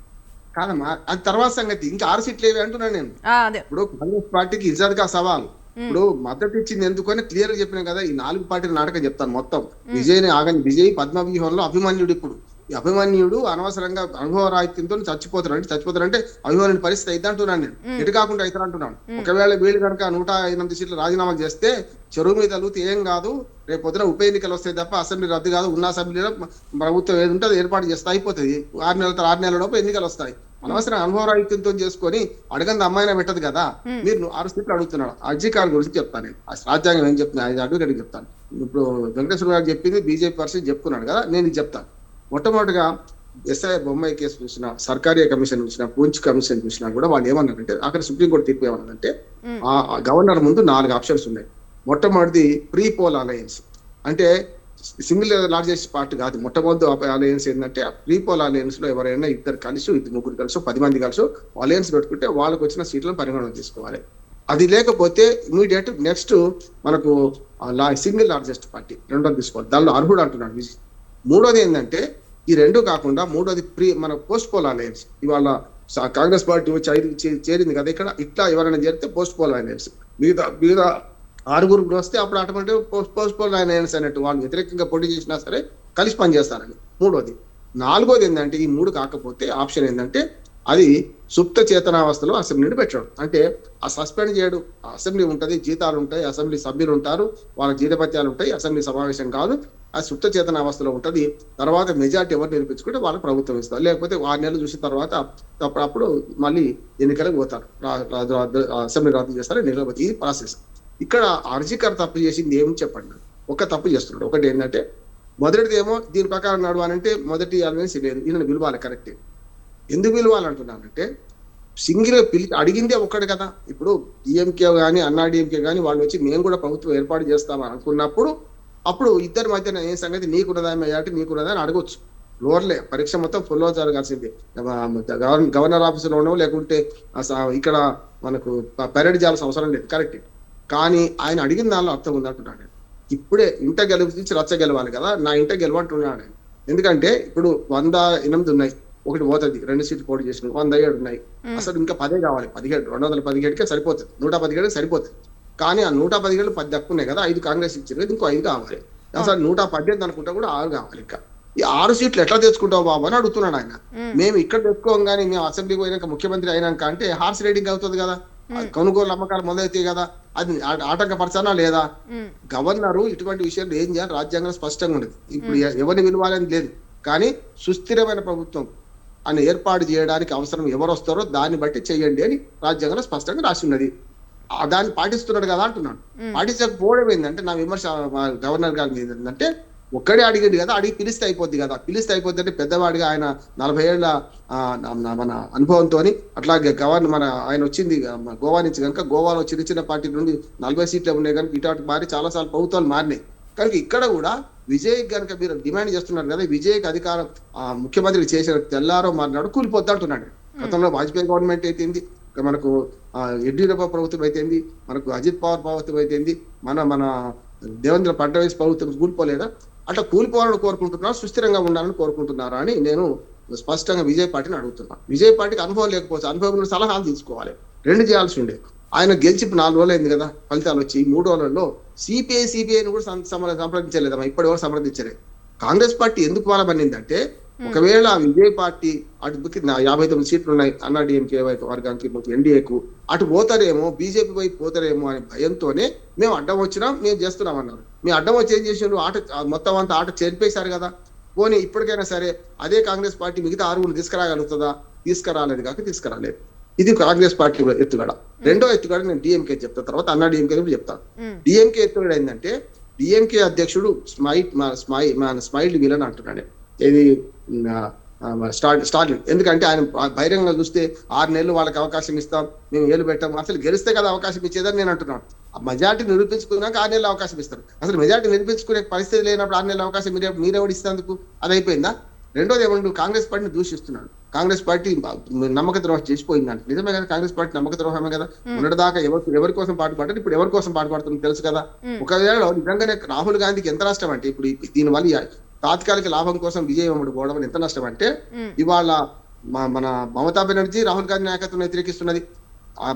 కాదమ్మా, అది తర్వాత సంగతి. ఇంకా 6 సీట్లు ఏవి అంటున్నాను నేను. ఇప్పుడు కాంగ్రెస్ పార్టీకి ఇజ్జత్ గా సవాల్. ఇప్పుడు మద్దతు ఇచ్చింది ఎందుకని క్లియర్ గా చెప్పినా కదా. ఈ 4 పార్టీల నాటకం చెప్తాను మొత్తం. విజయ్ని ఆగని విజయ్ పద్మవ్యూహంలో అభిమన్యుడు. ఇప్పుడు ఈ అభిమన్యుడు అనవసరంగా అనుభవ రాహిత్యంతో చచ్చిపోతారంటే అభిమన్యుడి పరిస్థితి అయితే అంటున్నాను నేను. ఎటు కాకుండా అయితే అంటున్నాను. ఒకవేళ వీళ్ళు కనుక 108 సీట్లు రాజీనామాలు చేస్తే చెరువు మీద తగిలితే ఏం కాదు, రేపు పొద్దున ఉప ఎన్నికలు వస్తాయి తప్ప అసెంబ్లీ రద్దు కాదు. ఉన్న అసెంబ్లీలో ప్రభుత్వం ఏది ఉంటే అది ఏర్పాటు చేస్తే అయిపోతుంది. 6 నెలల లోపు ఎన్నికలు వస్తాయి. అనవసరం అనుభవ రాహిత్యంతో చేసుకొని అడగంది అమ్మాయినా పెట్టదు కదా. మీరు 6 సీట్లు అడుగుతున్నాడు. అర్జీకారుల గురించి చెప్తాను నేను. రాజ్యాంగం ఏం చెప్తున్నా అడ్వకేట్ చెప్తాను. ఇప్పుడు వెంకటేశ్వర గారు చెప్పింది బీజేపీ పరిస్థితి చెప్పుకున్నాడు కదా, నేను ఇది చెప్తాను. మొట్టమొదటిగా ఎస్ఐ బొమ్మాయి కేసు చూసినా, సర్కారీ కమిషన్ చూసినా, పూంచ్ కమిషన్ చూసినా కూడా వాళ్ళు ఏమన్నారంటే, అక్కడ సుప్రీంకోర్టు తీర్పు ఏమన్నదంటే, ఆ గవర్నర్ ముందు 4 ఆప్షన్స్ ఉన్నాయి. మొట్టమొదటిది ప్రీ పోల్ అలయన్స్, అంటే సింగిల్ లార్జెస్ట్ పార్టీ కాదు. మొట్టమొదటి అలయన్స్ ఏంటంటే ప్రీ పోల్ అలయన్స్ లో ఎవరైనా 2 కలిసి 3 కలిసి 10 మంది కలిసి అలయన్స్ పెట్టుకుంటే వాళ్ళకి వచ్చిన సీట్లను పరిగణన తీసుకోవాలి. అది లేకపోతే ఇమీడియట్ నెక్స్ట్ మనకు సింగిల్ లార్జెస్ట్ పార్టీ రెండోది తీసుకోవాలి. దానిలో అర్హుడు అంటున్నాడు విజయ్. మూడోది ఏంటంటే ఈ 2 కాకుండా మూడోది మన పోస్ట్ పోల్ అలయన్స్. ఇవాళ కాంగ్రెస్ పార్టీ వచ్చి చేరింది కదా ఇక్కడ, ఇట్లా ఎవరైనా చేరితే పోస్ట్ పోల్ అలయన్స్. మిగతా 6 వస్తే అప్పుడు ఆటోమేటిక్ పోస్ట్ పోల్ అలయన్స్ అన్నట్టు వాళ్ళు వ్యతిరేకంగా పోటీ చేసినా సరే కలిసి పనిచేస్తారని. మూడోది. 4వది ఏంటంటే ఈ 3 కాకపోతే ఆప్షన్ ఏంటంటే అది సుప్త చేతనావస్థలో అసెంబ్లీని పెట్టడం. అంటే ఆ సస్పెండ్ చేయడు, అసెంబ్లీ ఉంటుంది, జీతాలు ఉంటాయి, అసెంబ్లీ సభ్యులు ఉంటారు, వాళ్ళ జీతపత్యాలు ఉంటాయి, అసెంబ్లీ సమావేశం కాదు, ఆ సుప్త చేతనావస్థలో ఉంటుంది. తర్వాత మెజార్టీ ఎవరు నిరూపించుకుంటే వాళ్ళకి ప్రభుత్వం ఇస్తారు. లేకపోతే 6 నెలలు చూసిన తర్వాత అప్పుడు మళ్ళీ ఎన్నికలకు పోతారు, అసెంబ్లీ రద్దు చేస్తారు, ఎన్నికలకు. ఈ ప్రాసెస్. ఇక్కడ అర్జీకర్ తప్పు చేసింది ఏమి చెప్పండి. ఒక తప్పు చేస్తున్నాడు. ఒకటి ఏంటంటే మొదటిది ఏమో దీని ప్రకారం నడవాలంటే మొదటి అలవెన్స్ లేదు, ఈయన పిలవాలి. కరెక్టే. ఎందుకు పిలవాలంటున్నానంటే సింగిల్ అడిగిందే ఒక్కడు కదా. ఇప్పుడు డిఎంకే కానీ అన్నా డిఎంకే కానీ వాళ్ళు వచ్చి మేము కూడా ప్రభుత్వం ఏర్పాటు చేస్తామని అనుకున్నప్పుడు అప్పుడు ఇద్దరి మధ్య ఏ సంగతి నీకున్నదా మెజార్టీ నీకున్నదా అని అడగొచ్చు. లోవర్లే పరీక్ష మొత్తం ఫుల్ జరగాల్సిందే. గవర్నర్ ఆఫీసులోనో లేకుంటే ఇక్కడ మనకు పెరేడ్ చేయాల్సిన అవసరం లేదు, కరెక్ట్. కానీ ఆయన అడిగిన దానిలో అర్థం ఉందంటున్నాడు. ఇప్పుడే ఇంట గెలిపించి రచ్చ గెలవాలి కదా, నా ఇంట గెలవంటున్నాడు. ఎందుకంటే ఇప్పుడు 108 ఉన్నాయి, ఒకటి పోతుంది, 2 సీట్లు పోటీ చేసిన 107 ఉన్నాయి. అసలు ఇంకా 10 కావాలి, 17 217కే సరిపోతుంది, 117 సరిపోతుంది. కానీ ఆ 117 10 దక్కు ఉన్నాయి కదా, 5 కాంగ్రెస్ ఇచ్చారు, ఇంకో 5 కావాలి. అసలు 118 అనుకుంటా కూడా 6 కావాలి. ఇంకా ఈ 6 సీట్లు ఎట్లా తెచ్చుకుంటావు బాబు అని అడుగుతున్నాడు ఆయన. మేము ఇక్కడ తెచ్చుకోం కానీ మేము అసెంబ్లీకి పోయినాక ముఖ్యమంత్రి అయినాక అంటే హార్స్ రైడింగ్ అవుతుంది కదా, కొనుగోలు అమ్మకాలు మొదలైతాయి కదా, అది ఆటంకపరచానా లేదా? గవర్నరు ఇటువంటి విషయాలు ఏం చేయాలి రాజ్యాంగం స్పష్టంగా ఉండదు. ఇప్పుడు ఎవరిని విలువాలని లేదు, కానీ సుస్థిరమైన ప్రభుత్వం అని ఏర్పాటు చేయడానికి అవసరం ఎవరు వస్తారో దాన్ని బట్టి చెయ్యండి అని రాజ్యాంగంలో స్పష్టంగా రాసి ఉన్నది. దాన్ని పాటిస్తున్నాడు కదా అంటున్నాడు. పాటించకపోవడం ఏంటంటే నా విమర్శ గవర్నర్ గారి మీద ఏంటంటే, ఒక్కడే అడిగింది కదా, అడిగి పిలిస్తే అయిపోద్ది కదా. పిలిస్తే అయిపోద్ది అంటే పెద్దవాడిగా ఆయన 40 ఏళ్ల మన అనుభవంతో, అట్లాగే గవర్నర్ ఆయన వచ్చింది గోవా నుంచి కనుక, గోవాలో చిన్న చిన్న పార్టీ నుండి 40 సీట్లు ఉన్నాయి కనుక ఇటు మారి చాలాసార్లు ప్రభుత్వాలు మారినాయి కనుక ఇక్కడ కూడా విజయ్ కనుక మీరు డిమాండ్ చేస్తున్నారు కదా, విజయ్కి అధికారం ముఖ్యమంత్రి చేసిన తెల్లారో మారినాడు కూలిపోద్ది అంటున్నాడు. గతంలో వాజ్పేయి గవర్నమెంట్ అయితేంది, మనకు యడ్యూరప్ప ప్రభుత్వం అయితేంది, మనకు అజిత్ పవార్ ప్రభుత్వం అయితేంది, మన దేవేంద్ర ఫడ్నవీస్ ప్రభుత్వం కూలిపోలేదా? అట్లా కూలిపోవాలని కోరుకుంటున్నారు, సుస్థిరంగా ఉండాలని కోరుకుంటున్నారా అని నేను స్పష్టంగా విజయ్ పార్టీని అడుగుతున్నాను. విజయ్ పార్టీకి అనుభవం లేకపోతే అనుభవం సలహాలు తీసుకోవాలి. 2 చేయాల్సి ఉండే. ఆయన గెలిచి 4 రోజులు అయింది కదా, ఫలితాలు వచ్చి 3 రోజులలో సిపిఐని కూడా సంప్రదించలేదమ్మా, ఇప్పటి వరకు సంప్రదించలేదు. కాంగ్రెస్ పార్టీ ఎందుకు వాళ్ళబడిందంటే, ఒకవేళ విజయ్ పార్టీ అటుకి 59 సీట్లు ఉన్నాయి అన్నాడీఎంకే వైపు వర్గానికి, ఎన్డీఏకు అటు పోతారేమో, బీజేపీ వైపు పోతారేమో అనే భయంతోనే మేము అడ్డం వచ్చినాం, మేము చేస్తున్నాం అన్నారు. మేము అడ్డం వచ్చి ఏం చేసినారు, మొత్తం అంతా ఆట చేర్పేశారు కదా. పోనీ ఇప్పటికైనా సరే అదే కాంగ్రెస్ పార్టీ మిగతా 6 తీసుకురాగలుగుతుందా? తీసుకురాలేదు కాక తీసుకురాలేదు. ఇది కాంగ్రెస్ పార్టీ ఎత్తుగడ. రెండో ఎత్తుగడ నేను డిఎంకే చెప్తా, తర్వాత అన్నా డిఎంకే కూడా చెప్తాను. డిఎంకే ఎత్తుగడ ఏంటంటే, డిఎంకే అధ్యక్షుడు స్మైల్ విలన్ అంటున్నాడు. ఇది స్టాలిన్. ఎందుకంటే ఆయన బహిరంగంగా చూస్తే 6 నెలలు వాళ్ళకి అవకాశం ఇస్తాం, మేము ఏలు పెట్టాం, అసలు గెలిస్తే కదా అవకాశం ఇచ్చేదని నేను అంటున్నాను. మెజార్టీ నిరూపించుకున్నాక 6 నెలలు అవకాశం ఇస్తారు. అసలు మెజార్టీ నిరూపించుకునే పరిస్థితి లేనప్పుడు 6 నెలల అవకాశం మీరెవడు ఇస్తేందుకు? అది అయిపోయిందా? రెండోది ఏమంటు కాంగ్రెస్ పార్టీని దూషిస్తున్నాడు. కాంగ్రెస్ పార్టీ నమ్మక ద్రోహం చేసిపోయిందంట. నిజమే కదా, కాంగ్రెస్ పార్టీ నమ్మక ద్రోహమే కదా. మొన్నటిదాకా ఎవరి కోసం పాటుపడ్డారు, ఇప్పుడు ఎవరి కోసం పాటుపడుతుందో తెలుసు కదా. ఒకవేళ నిజంగానే రాహుల్ గాంధీకి ఎంత నష్టం అంటే, ఇప్పుడు దీనివల్ల తాత్కాలిక లాభం కోసం విజయం పోవడం ఎంత నష్టం అంటే, ఇవాళ మన మమతా బెనర్జీ రాహుల్ గాంధీ నాయకత్వం వ్యతిరేకిస్తున్నది,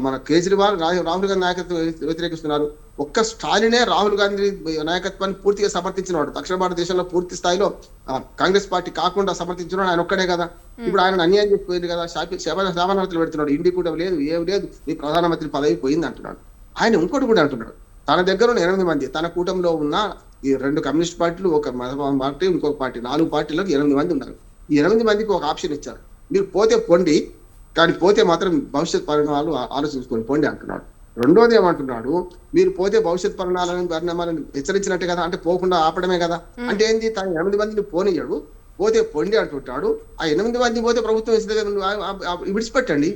మన కేజ్రీవాల్ రాహుల్ గాంధీ నాయకత్వం వ్యతిరేకిస్తున్నారు. ఒక్క స్టాలినే రాహుల్ గాంధీ నాయకత్వాన్ని పూర్తిగా సమర్థించిన వాడు. దక్షిణ భారతదేశంలో పూర్తి స్థాయిలో కాంగ్రెస్ పార్టీ కాకుండా సమర్థించిన ఆయన ఒక్కడే కదా. ఇప్పుడు ఆయన అన్యాయం చేసిపోయింది కదా, శాపనార్థులు పెడుతున్నాడు. ఇండి కూడా లేదు, ఏం లేదు, నీ ప్రధానమంత్రి పదవి పోయింది అంటున్నాడు. ఆయన ఇంకోటి కూడా అంటున్నాడు, తన దగ్గర ఉన్న 8 మంది, తన కూటమిలో ఉన్న ఈ 2 కమ్యూనిస్ట్ పార్టీలు, ఒక పార్టీ, ఇంకొక పార్టీ, 4 పార్టీలకు 8 మంది ఉన్నారు. ఈ 8 మందికి ఒక ఆప్షన్ ఇచ్చారు, మీరు పోతే పొండి, కానీ పోతే మాత్రం భవిష్యత్ పరిణామాలు ఆలోచించుకొని పోండి అంటున్నాడు. రెండోది ఏమంటున్నాడు, మీరు పోతే భవిష్యత్ పరిణామాలను హెచ్చరించినట్టే కదా, అంటే పోకుండా ఆపడమే కదా. అంటే ఏంది, తన 8 మందిని పోనీయడు, పోతే పొండి అంటుంటాడు. ఆ 8 మంది పోతే ప్రభుత్వం విడిచిపెట్టండి.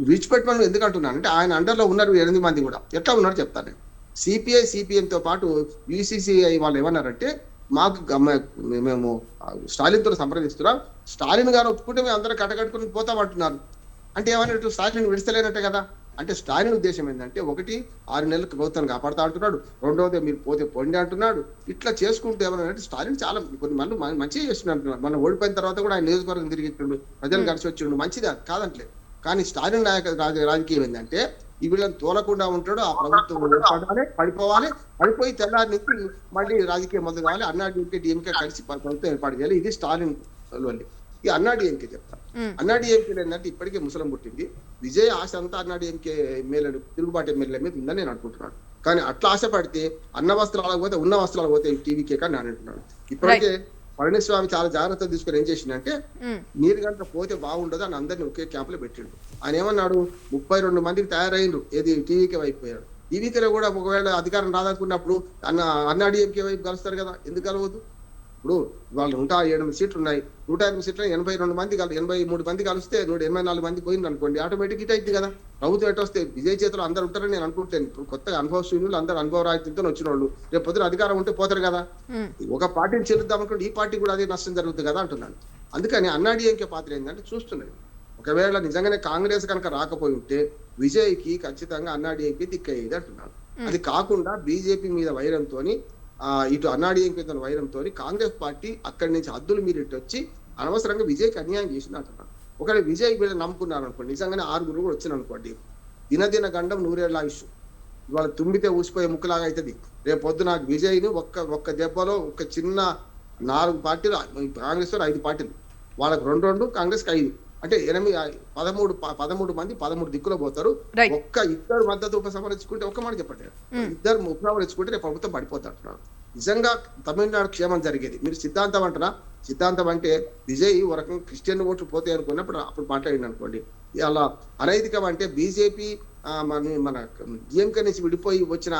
విడిచిపెట్టమని ఎందుకు అంటున్నాను అంటే, ఆయన అండర్లో ఉన్నారు 8 మంది కూడా. ఎట్లా ఉన్నారు చెప్తాను. సిపిఐ సిపిఎంతో పాటు యూసీసీఐ వాళ్ళు ఏమన్నారంటే, మేము స్టాలిన్తో సంప్రదిస్తున్నాం, స్టాలిన్ గారు ఒప్పుకుంటే మేము అందరం కట్టకట్టుకుని పోతామంటున్నారు. అంటే ఏమన్నట్టు, స్టాలిన్ విడిస్తలేనట్టే కదా. అంటే స్టాలిన్ ఉద్దేశం ఏంటంటే, 1 6 నెలలకు ప్రభుత్వాన్ని కాపాడుతా అంటున్నాడు, రెండవది మీరు పోతే పొండి అంటున్నాడు. ఇట్లా చేసుకుంటూ ఏమన్నారంటే, స్టాలిన్ చాలా కొన్ని మంచిగా చేస్తున్నాడు. మనం ఓడిపోయిన తర్వాత కూడా ఆయన నియోజకవర్గం తిరిగిట్టుండు, ప్రజలు కలిసి వచ్చిండు, మంచిది కాదంటలేదు. కానీ స్టాలిన్ రాజకీయం ఏంటంటే, ఈ వీళ్ళని తోలకుండా ఉంటాడు, ఆ ప్రభుత్వం పడిపోయి తెల్లారి నుంచి మళ్ళీ రాజకీయం మొదలు కావాలి, అన్నాడీఎంకే కలిసి ప్రభుత్వం ఏర్పాటు చేయాలి. ఇది స్టాలిన్ వల్లి. ఈ అన్నాడీఎంకే చెప్తాను. అన్నాడీఎంకే ఏంటంటే, ఇప్పటికే ముసలం పుట్టింది. విజయ్ ఆశ అంతా అన్నాడీఎంకే ఎమ్మెల్యేలు, తిరుగుబాటు ఎమ్మెల్యేల మీద ఉందని నేను అనుకుంటున్నాను. కానీ అట్లా ఆశపడితే అన్న వస్త్రాలకు పోతే, ఉన్న వస్త్రాలకు పోతే టీవీకే కానీ నేను అంటున్నాను. ఇప్పటికే పళనిస్వామి చాలా జాగ్రత్త తీసుకుని ఏం చేసిందంటే, మీరు కనుక పోతే బాగుండదు అని అందరినీ ఒకే క్యాంపులో పెట్టిండు. ఆయన ఏమన్నాడు, 32 మందికి తయారైండు, ఏది టీవీకే వైపు పోయాడు. టీవీకేలో కూడా ఒకవేళ అధికారం రాదనుకున్నప్పుడు అన్నాడీఎంకే వైపు కలుస్తారు కదా, ఎందుకు కలవద్దు? ఇప్పుడు వాళ్ళు 108 సీట్లు ఉన్నాయి. 108 సీట్లు 82 మంది 83 మంది కలిస్తే 184 మంది పోయింది అనుకోండి, ఆటోమేటిక్ ఇట్ అయింది కదా. ప్రభుత్వం ఎటు వస్తే విజయ్ చేతులు అందరు ఉంటారని నేను అనుకుంటాను. ఇప్పుడు కొత్తగా అనుభవశూన్యులు అందరూ అనుభవ రాహిత్యంతో వచ్చిన వాళ్ళు రేపు పొద్దున అధికారం ఉంటే పోతారు కదా. ఒక పార్టీని చెల్లుద్దాం అనుకుంటే ఈ పార్టీ కూడా అదే నష్టం జరుగుతుంది కదా అంటున్నాను. అందుకని అన్నాడీఎంకే పాత్ర ఏంటంటే చూస్తున్నది, ఒకవేళ నిజంగానే కాంగ్రెస్ కనుక రాకపోయి ఉంటే విజయ్కి ఖచ్చితంగా అన్నాడీఎంకే దిక్కయ్యేది అంటున్నాను. అది కాకుండా బీజేపీ మీద వైరంతో ఇటు అన్నాడీఎంకే వైరంతో కాంగ్రెస్ పార్టీ అక్కడి నుంచి హద్దులు మీరు ఇటు వచ్చి అనవసరంగా విజయ్కి అన్యాయం చేసింది అంటున్నాను. ఒకవేళ విజయ్ మీద నమ్ముకున్నారు అనుకోండి, నిజంగానే 6 కూడా వచ్చిన అనుకోండి, దినదిన గండం 100 ఆయుష్. ఇవాళ తుమ్మితే ఊసిపోయే ముక్కులాగా అవుతుంది. రేపు పొద్దున విజయ్ని ఒక్క దెబ్బలో ఒక చిన్న 4 పార్టీలు, కాంగ్రెస్ 5 పార్టీలు, వాళ్ళకి 2 కాంగ్రెస్కి 5 అంటే 13 మంది 13 దిక్కులో పోతారు. ఒక్క ఇద్దరు మద్దతు ఉపసంహరించుకుంటే ఒక్క మాట చెప్పండి, ఇద్దరు ఉపసంహరించుకుంటే రేపు ప్రభుత్వం పడిపోతారు. నిజంగా తమిళనాడు క్షేమం జరిగేది. మీరు సిద్ధాంతం అంటారా? సిద్ధాంతం అంటే విజయ్ ఒక రకంగా క్రిస్టియన్ ఓట్లు పోతాయి అనుకున్నప్పుడు అప్పుడు మాట్లాడింది అనుకోండి. అలా అనైతికం అంటే బీజేపీ మన డిఎంకే నుంచి విడిపోయి వచ్చిన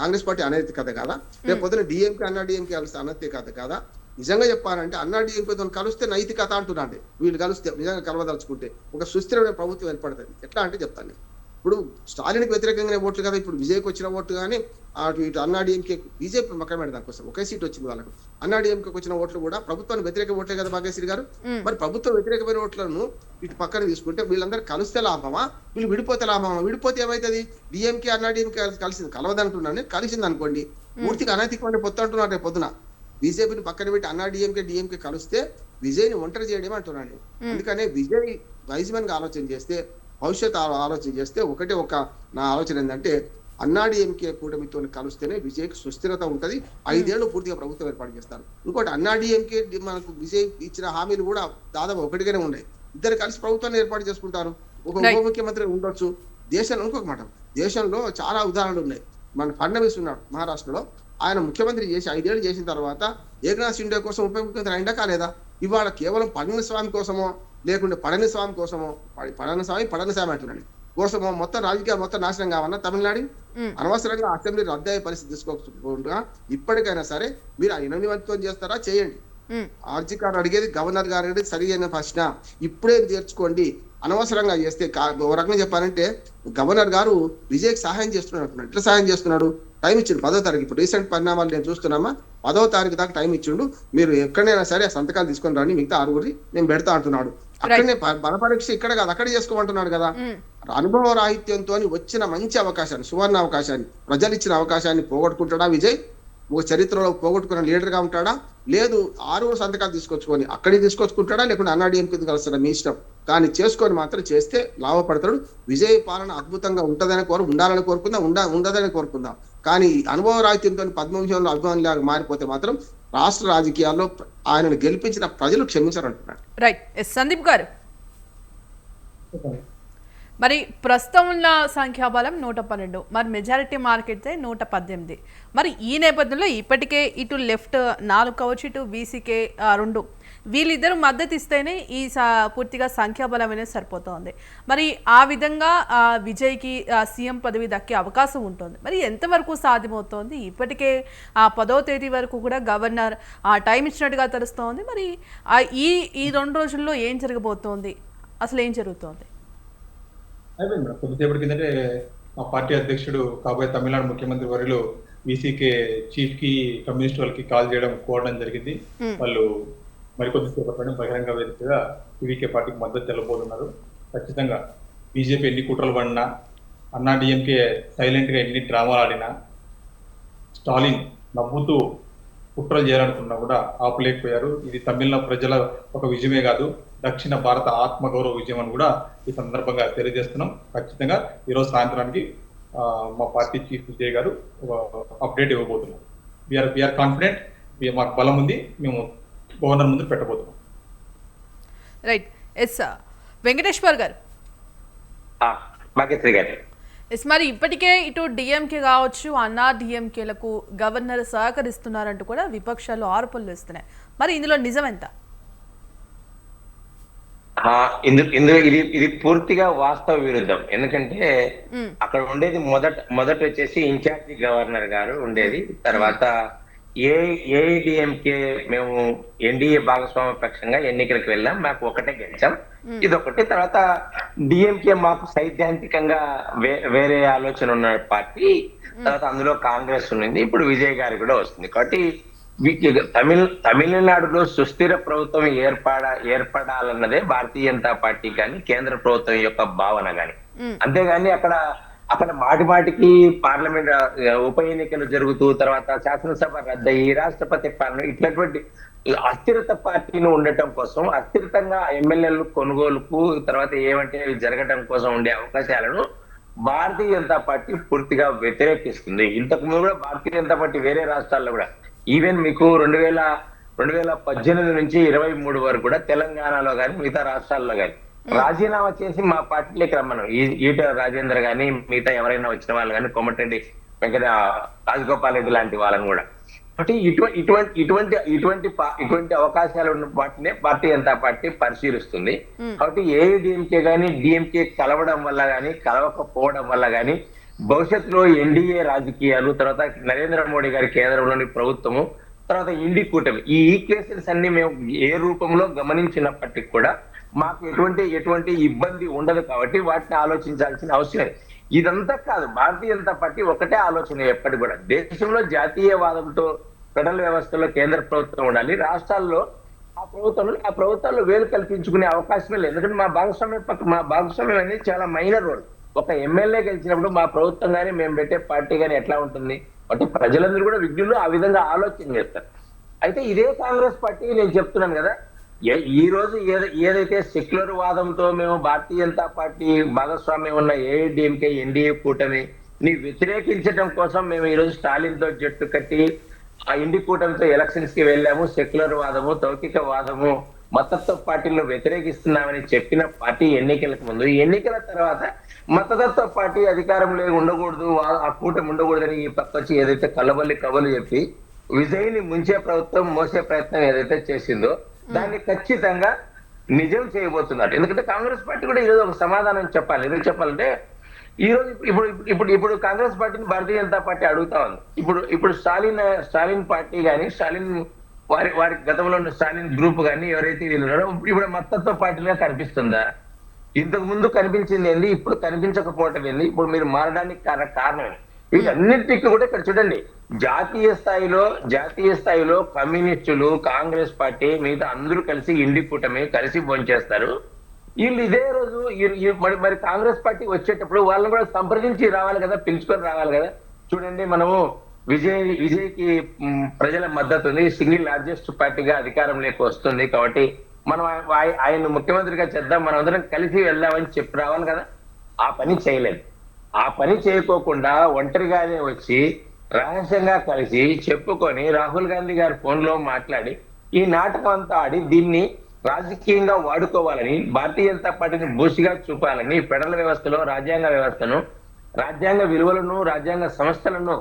కాంగ్రెస్ పార్టీ అనైతికత కదా. రేపు పొద్దున డిఎంకే అన్నాడీఎంకే కలిస్తే అనైతికత కదా. నిజంగా చెప్పాలంటే అన్నాడీఎంకేతో కలిస్తే నైతికత అంటున్నాండి. వీళ్ళు కలిస్తే నిజంగా కలవదలుచుకుంటే ఒక సుస్థిరమైన ప్రభుత్వం ఏర్పడుతుంది. ఎట్లా అంటే చెప్తాను, ఇప్పుడు స్టాలిన్కి వ్యతిరేకంగానే ఓట్లు కదా ఇప్పుడు విజయ్కి వచ్చిన ఓట్లు, కానీ అటు ఇటు అన్నాడీఎంకే బీజేపీ పక్కన పెడదాం దానికోసం ఒకే సీట్ వచ్చింది వాళ్ళకు. అన్నాడీఎంకేకి వచ్చిన ఓట్లు కూడా ప్రభుత్వానికి వ్యతిరేక ఓట్లే కదా భాగ్యశ్రీ గారు. మరి ప్రభుత్వం వ్యతిరేకమైన ఓట్లను ఇటు పక్కన తీసుకుంటే వీళ్ళందరూ కలిస్తే లాభమా, వీళ్ళు విడిపోతే లాభమా? విడిపోతే ఏమవుతుంది? డిఎంకే అన్నాడీఎంకే కలిసింది, కలవదంటున్నాను, కలిసింది అనుకోండి పూర్తిగా అనైతికమైన పొత్తు అంటున్నారు. రేపు పొద్దున బీజేపీని పక్కన పెట్టి డిఎంకే కలిస్తే విజయ్ని ఒంటరి చేయడం అంటున్నాను. అందుకనే విజయ్ వైజ్మెన్ గా ఆలోచన చేస్తే, భవిష్యత్ ఆలోచన చేస్తే నా ఆలోచన ఏంటంటే అన్నాడీఎంకే కూటమితో కలిస్తేనే విజయ్కి సుస్థిరత ఉంటుంది. 5 ఏళ్ళు పూర్తిగా ప్రభుత్వం ఏర్పాటు చేస్తారు. ఇంకోటి అన్నాడీఎంకే మనకు విజయ్ ఇచ్చిన హామీలు కూడా దాదాపు ఒకటిగానే ఉన్నాయి. ఇద్దరు కలిసి ప్రభుత్వాన్ని ఏర్పాటు చేసుకుంటారు. ఒక ఉప ముఖ్యమంత్రి ఉండొచ్చు. దేశంలో ఇంకొక మాట, దేశంలో చాలా ఉదాహరణలు ఉన్నాయి. మన ఫడ్నవీస్ ఉన్నాడు మహారాష్ట్రలో, ఆయన ముఖ్యమంత్రి చేసి 5 ఏళ్ళు చేసిన తర్వాత ఏకనాథ్ షిండే కోసం ఉప ముఖ్యమంత్రి అయిందా కాలేదా? ఇవాళ కేవలం పళనిస్వామి కోసమో లేకుంటే పళనిస్వామి కోసమో, పళనిస్వామి అంటున్నాడు కోసమో మొత్తం రాజకీయాలు మొత్తం నాశనం కావన్నా తమిళనాడు అనవసరంగా అసెంబ్లీ రద్దు అయ్యే పరిస్థితి తీసుకోకుండా ఇప్పటికైనా సరే మీరు 8 మందితో చేస్తారా చేయండి. ఆర్జికారు అడిగేది గవర్నర్ గారు అడిగేది సరి అయిన ప్రశ్న. ఇప్పుడే తీర్చుకోండి. అనవసరంగా చేస్తే ఒక రకంగా చెప్పాలంటే గవర్నర్ గారు విజయ్కి సహాయం చేస్తున్నాడు అంటున్నాడు. ఎట్లా సహాయం చేస్తున్నాడు? టైం ఇచ్చిండు 10వ తారీఖు. ఇప్పుడు రీసెంట్ పరిణామాలు నేను చూస్తున్నామా, 10వ తారీఖు దాకా టైం ఇచ్చిండు. మీరు ఎక్కడైనా సరే సంతకాలు తీసుకొని రాని, మిగతా 6 నేను పెడతా అంటున్నాడు. అక్కడనే బలపరీక్ష ఇక్కడ కాదు అక్కడ చేసుకోమంటున్నాడు కదా. అనుభవ రాహిత్యంతో వచ్చిన మంచి అవకాశాన్ని, సువర్ణ అవకాశాన్ని, ప్రజలు ఇచ్చిన అవకాశాన్ని పోగొట్టుకుంటాడా విజయ్? ఒక చరిత్రలో పోగొట్టుకున్న లీడర్ గా ఉంటాడా? లేదు 6 సంతకాలు తీసుకొచ్చుకొని అక్కడికి తీసుకొచ్చుకుంటాడా, లేకుంటే అన్నాడీఎంకే కలుస్తాడా, మీ ఇష్టం. కానీ చేసుకొని మాత్రం చేస్తే లాభపడతాడు. విజయ్ పాలన అద్భుతంగా ఉండాలని కోరుకుందాం, ఉండదని కోరుకుందాం. కానీ అనుభవ రాహిత్యంతో పద్మవ్యూహంలో అభిమానులాగా మారిపోతే మాత్రం రాష్ట్ర రాజకీయాల్లో ఆయనను గెలిపించిన ప్రజలు క్షమించారంటున్నారు. రైట్. సందీప్ గారు, మరి ప్రస్తుతం ఉన్న సంఖ్యాబలం 112, మరి మెజారిటీ మార్కెట్తే 118. మరి ఈ నేపథ్యంలో ఇప్పటికే ఇటు లెఫ్ట్ 4 కావచ్చు, ఇటు బీసీకే 2, వీళ్ళిద్దరూ మద్దతు ఇస్తేనే ఈ పూర్తిగా సంఖ్యాబలం అనేది సరిపోతుంది. మరి ఆ విధంగా విజయ్కి సీఎం పదవి దక్కే అవకాశం ఉంటుంది. మరి ఎంతవరకు సాధ్యమవుతోంది? ఇప్పటికే 10వ తేదీ వరకు కూడా గవర్నర్ టైం ఇచ్చినట్టుగా తెలుస్తోంది. మరి ఈ 2 రోజుల్లో ఏం జరగబోతోంది, అసలు ఏం జరుగుతోంది? అయిపోయింది మేడం. కొద్దిసేపటి కిందటే మా పార్టీ అధ్యక్షుడు కాబోయే తమిళనాడు ముఖ్యమంత్రి వర్యులు వీసీకే చీఫ్ కి కమ్యూనిస్ట్ వాళ్ళకి కాల్ చేయడం కోరడం జరిగింది. వాళ్ళు మరికొద్దిసేపటి బహిరంగ వేదికగా టీవీకే పార్టీకి మద్దతు తెలబోతున్నారు. ఖచ్చితంగా బీజేపీ ఎన్ని కుట్రలు పడినా, అన్నాడీఎంకే సైలెంట్ గా ఎన్ని డ్రామాలు ఆడినా, స్టాలిన్ నవ్వుతూ కుట్రలు చేయాలనుకున్నా కూడా ఆపలేకపోయారు. ఇది తమిళనాడు ప్రజల ఒక విజయమే కాదు, దక్షిణ భారత ఆత్మగౌరవ విజయం అని కూడా ఈ సందర్భంగా తెలియజేస్తున్నాం. ఖచ్చితంగా ఈరోజు సాయంత్రానికి మా పార్టీ చీఫ్ విజయ్ గారు అప్డేట్ ఇవ్వబోతున్నారు. వీఆర్ కాన్ఫిడెంట్, మాకు బలం ఉంది, మేము గవర్నర్ ముందు పెట్టబోతున్నాం. రైట్. ఎస్ వెంకటేశ్వర్ గారు. ఎస్, మరి ఇప్పటికే ఇటు డిఎంకే కావచ్చు, అన్నా డిఎంకేలకు గవర్నర్ సహకరిస్తున్నారంటూ కూడా విపక్షాలు ఆరోపణలు వేస్తున్నాయి. మరి ఇందులో నిజం ఎంత? ఇందులో ఇది పూర్తిగా వాస్తవ విరుద్ధం. ఎందుకంటే అక్కడ ఉండేది మొదట వచ్చేసి ఇన్ఛార్జి గవర్నర్ గారు ఉండేది. తర్వాత ఏఐడిఎంకే మేము ఎన్డీఏ భాగస్వామ్య పక్షంగా ఎన్నికలకు వెళ్ళాం, మాకు ఒకటే గెలిచాం. ఇదొకటి. తర్వాత డిఎంకే మాకు సైద్ధాంతికంగా వేరే ఆలోచన ఉన్న పార్టీ. తర్వాత అందులో కాంగ్రెస్ ఉన్నింది, ఇప్పుడు విజయ్ గారి కూడా వస్తుంది. కాబట్టి తమిళనాడులో సుస్థిర ప్రభుత్వం ఏర్పడాలన్నదే భారతీయ జనతా పార్టీ కానీ కేంద్ర ప్రభుత్వం యొక్క భావన కానీ. అంతేగాని అక్కడ మాటి మాటికి పార్లమెంట్ ఉప ఎన్నికలు జరుగుతూ తర్వాత శాసనసభ రద్దయి రాష్ట్రపతి పాలన ఇట్లాంటి అస్థిరత పార్టీని ఉండటం కోసం, అస్థిరతంగా ఎమ్మెల్యేలు కొనుగోలుకు తర్వాత ఏమంటే జరగడం కోసం ఉండే అవకాశాలను భారతీయ జనతా పార్టీ పూర్తిగా వ్యతిరేకిస్తుంది. ఇంతకు ముందు కూడా భారతీయ జనతా పార్టీ వేరే రాష్ట్రాల్లో కూడా ఈవెన్ మీకు 2018 నుంచి 23 వరకు కూడా తెలంగాణలో కానీ మిగతా రాష్ట్రాల్లో కానీ రాజీనామా చేసి మా పార్టీలోకి రమ్మను. ఈటల రాజేందర్ గాని మిగతా ఎవరైనా వచ్చిన వాళ్ళు కానీ కోమటిరెడ్డి వెంకట రాజగోపాల్ రెడ్డి లాంటి వాళ్ళని కూడా. కాబట్టి ఇటువంటి అవకాశాలు ఉన్న వాటినే భారతీయ జనతా పార్టీ పరిశీలిస్తుంది. కాబట్టి ఏఐడిఎంకే కానీ డిఎంకే కలవడం వల్ల కానీ కలవకపోవడం వల్ల కానీ భవిష్యత్తులో ఎన్డీఏ రాజకీయాలు, తర్వాత నరేంద్ర మోడీ గారి కేంద్రంలోని ప్రభుత్వము, తర్వాత ఇండి కూటమి, ఈ ఈక్వేషన్స్ అన్ని మేము ఏ రూపంలో గమనించినప్పటికీ కూడా మాకు ఎటువంటి ఇబ్బంది ఉండదు. కాబట్టి వాటిని ఆలోచించాల్సిన అవసరం లేదు. ఇదంతా కాదు, భారతీయ జనతా పార్టీ ఒకటే ఆలోచన ఎప్పటికి కూడా దేశంలో జాతీయవాదంతో ఫెడరల్ వ్యవస్థలో కేంద్ర ప్రభుత్వం ఉండాలి, రాష్ట్రాల్లో ఆ ప్రభుత్వాల్లో వేలు కల్పించుకునే అవకాశమే లేదు. ఎందుకంటే మా భాగస్వామ్యం అనేది చాలా మైనర్ రోల్. ఒక ఎమ్మెల్యే గెలిచినప్పుడు మా ప్రభుత్వం కానీ మేము పెట్టే పార్టీ కానీ ఎట్లా ఉంటుంది అంటే ప్రజలందరూ కూడా విజ్ఞులు ఆ విధంగా ఆలోచన చేస్తారు. అయితే ఇదే కాంగ్రెస్ పార్టీ నేను చెప్తున్నాను కదా, ఈ రోజు ఏదైతే సెక్యులర్ వాదంతో మేము భారతీయ జనతా పార్టీ భాగస్వామ్యం ఉన్న ఏఐడిఎంకే ఎన్డీఏ కూటమి ని వ్యతిరేకించడం కోసం మేము ఈ రోజు స్టాలిన్ తో జట్టు కట్టి ఆ ఇండి కూటమితో ఎలక్షన్స్ కి వెళ్ళాము, సెక్యులర్ వాదము, తౌకిక వాదము, మతత్వ పార్టీలో వ్యతిరేకిస్తున్నామని చెప్పిన పార్టీ ఎన్నికలకు ముందు, ఎన్నికల తర్వాత మతతత్వ పార్టీ అధికారంలో ఉండకూడదు, ఆ కూటమి ఉండకూడదని ఈ పక్క వచ్చి ఏదైతే కబలు చెప్పి విజయ్ని ముంచే ప్రభుత్వం మోసే ప్రయత్నం ఏదైతే చేసిందో దాన్ని ఖచ్చితంగా నిజం చేయబోతున్నారు. ఎందుకంటే కాంగ్రెస్ పార్టీ కూడా ఈరోజు ఒక సమాధానం చెప్పాలి. ఎందుకు చెప్పాలంటే ఈ రోజు ఇప్పుడు కాంగ్రెస్ పార్టీని భారతీయ జనతా పార్టీ అడుగుతా ఉంది. ఇప్పుడు స్టాలిన్ పార్టీ కానీ స్టాలిన్ వారి గతంలో ఉన్న స్టాలిన్ గ్రూప్ కానీ ఎవరైతే వీళ్ళున్నారో ఇప్పుడు మతత్వ పార్టీగా కనిపిస్తుందా? ఇంతకు ముందు కనిపించింది ఏంది, ఇప్పుడు కనిపించకపోవటం ఏంది, ఇప్పుడు మీరు మారడానికి కారణం ఏంటి? వీటన్నిటికీ కూడా ఇక్కడ చూడండి, జాతీయ స్థాయిలో కమ్యూనిస్టులు, కాంగ్రెస్ పార్టీ మిగతా అందరూ కలిసి ఇండి కూటమి కలిసి భోంచేస్తారు. వీళ్ళు ఇదే రోజు మరి కాంగ్రెస్ పార్టీ వచ్చేటప్పుడు వాళ్ళని కూడా సంప్రదించి రావాలి కదా, పిలుచుకొని రావాలి కదా. చూడండి, మనము విజయ్కి ప్రజల మద్దతు ఉంది, సింగిల్ లార్జెస్ట్ పార్టీగా అధికారంలోకి వస్తుంది. కాబట్టి మనం ఆయన ముఖ్యమంత్రిగా చేద్దాం, మనం అందరం కలిసి వెళ్దామని చెప్పి రావాలి కదా. ఆ పని చేయలేదు. ఆ పని చేయకోకుండా ఒంటరిగానే వచ్చి రహస్యంగా కలిసి చెప్పుకొని రాహుల్ గాంధీ గారి ఫోన్ లో మాట్లాడి ఈ నాటకం అంతా ఆడి దీన్ని రాజకీయంగా వాడుకోవాలని, భారతీయ జనతా పార్టీని బూసిగా చూపాలని, ఫెడరల్ వ్యవస్థలో రాజ్యాంగ వ్యవస్థను, రాజ్యాంగ విలువలను, రాజ్యాంగ సంస్థలను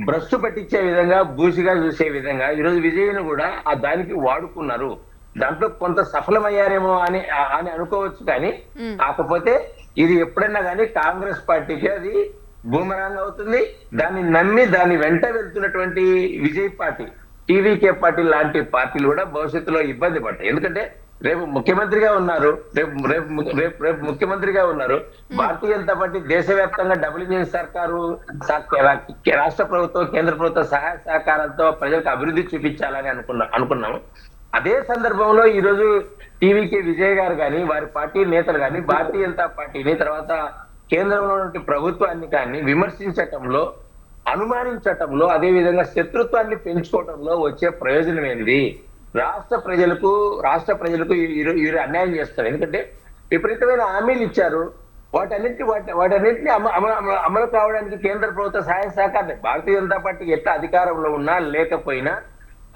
భ్రష్టు పట్టించే విధంగా, బూసిగా చూసే విధంగా ఈరోజు విజయ్ను కూడా ఆ దానికి వాడుకున్నారు. దాంట్లో కొంత సఫలమయ్యారేమో అని అనుకోవచ్చు. కానీ కాకపోతే ఇది ఎప్పుడైనా కానీ కాంగ్రెస్ పార్టీకి అది బూమరాంగ్ అవుతుంది. దాన్ని నమ్మి దాని వెంట వెళ్తున్నటువంటి విజయ్ పార్టీ, టీవీకే పార్టీ లాంటి పార్టీలు కూడా భవిష్యత్తులో ఇబ్బంది పడతాయి. ఎందుకంటే రేపు ముఖ్యమంత్రిగా ఉన్నారు, రేపు ముఖ్యమంత్రిగా ఉన్నారు. భారతీయ జనతా పార్టీ దేశవ్యాప్తంగా డబుల్ ఇంజిన్ సర్కారు, రాష్ట్ర ప్రభుత్వం, కేంద్ర ప్రభుత్వ సహాయ సహకారాలతో ప్రజలకు అభివృద్ధి చూపించాలని అనుకున్నాము. అదే సందర్భంలో ఈ రోజు టీవీకే విజయ్ గారు కానీ వారి పార్టీ నేతలు కానీ భారతీయ జనతా పార్టీని, తర్వాత కేంద్రంలో ఉన్న ప్రభుత్వాన్ని కానీ విమర్శించటంలో, అనుమానించటంలో, అదే విధంగా శత్రుత్వాన్ని పెంచుకోవడంలో వచ్చే ప్రయోజనం ఏంది? రాష్ట్ర ప్రజలకు వీరు అన్యాయం చేస్తారు. ఎందుకంటే విపరీతమైన హామీలు ఇచ్చారు. వాటన్నిటిని అమలు కావడానికి కేంద్ర ప్రభుత్వ సహాయ సహకారం. భారతీయ జనతా పార్టీ ఎట్లా అధికారంలో ఉన్నా లేకపోయినా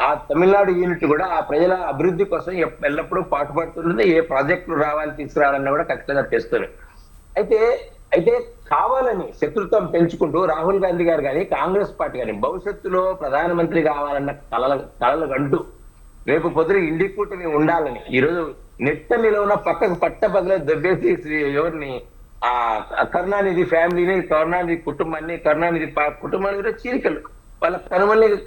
ఆ తమిళనాడు యూనిట్ కూడా ఆ ప్రజల అభివృద్ధి కోసం ఎల్లప్పుడూ పాటుపడుతుంది. ఏ ప్రాజెక్టులు తీసుకురావాలన్నా కూడా ఖచ్చితంగా తెస్తుంది. అయితే కావాలని శత్రుత్వం పెంచుకుంటూ రాహుల్ గాంధీ గారు కానీ కాంగ్రెస్ పార్టీ కానీ భవిష్యత్తులో ప్రధానమంత్రి కావాలన్న కలలు కంటూ రేపు పొద్దున ఇండి కూటమి ఉండాలని ఈరోజు నెట్ట నిలవున పక్కకు పట్టపగల దెబ్బేసి ఎవరిని ఆ కరుణానిధి ఫ్యామిలీని, కరుణానిధి కుటుంబాన్ని కూడా చీలికలు వాళ్ళ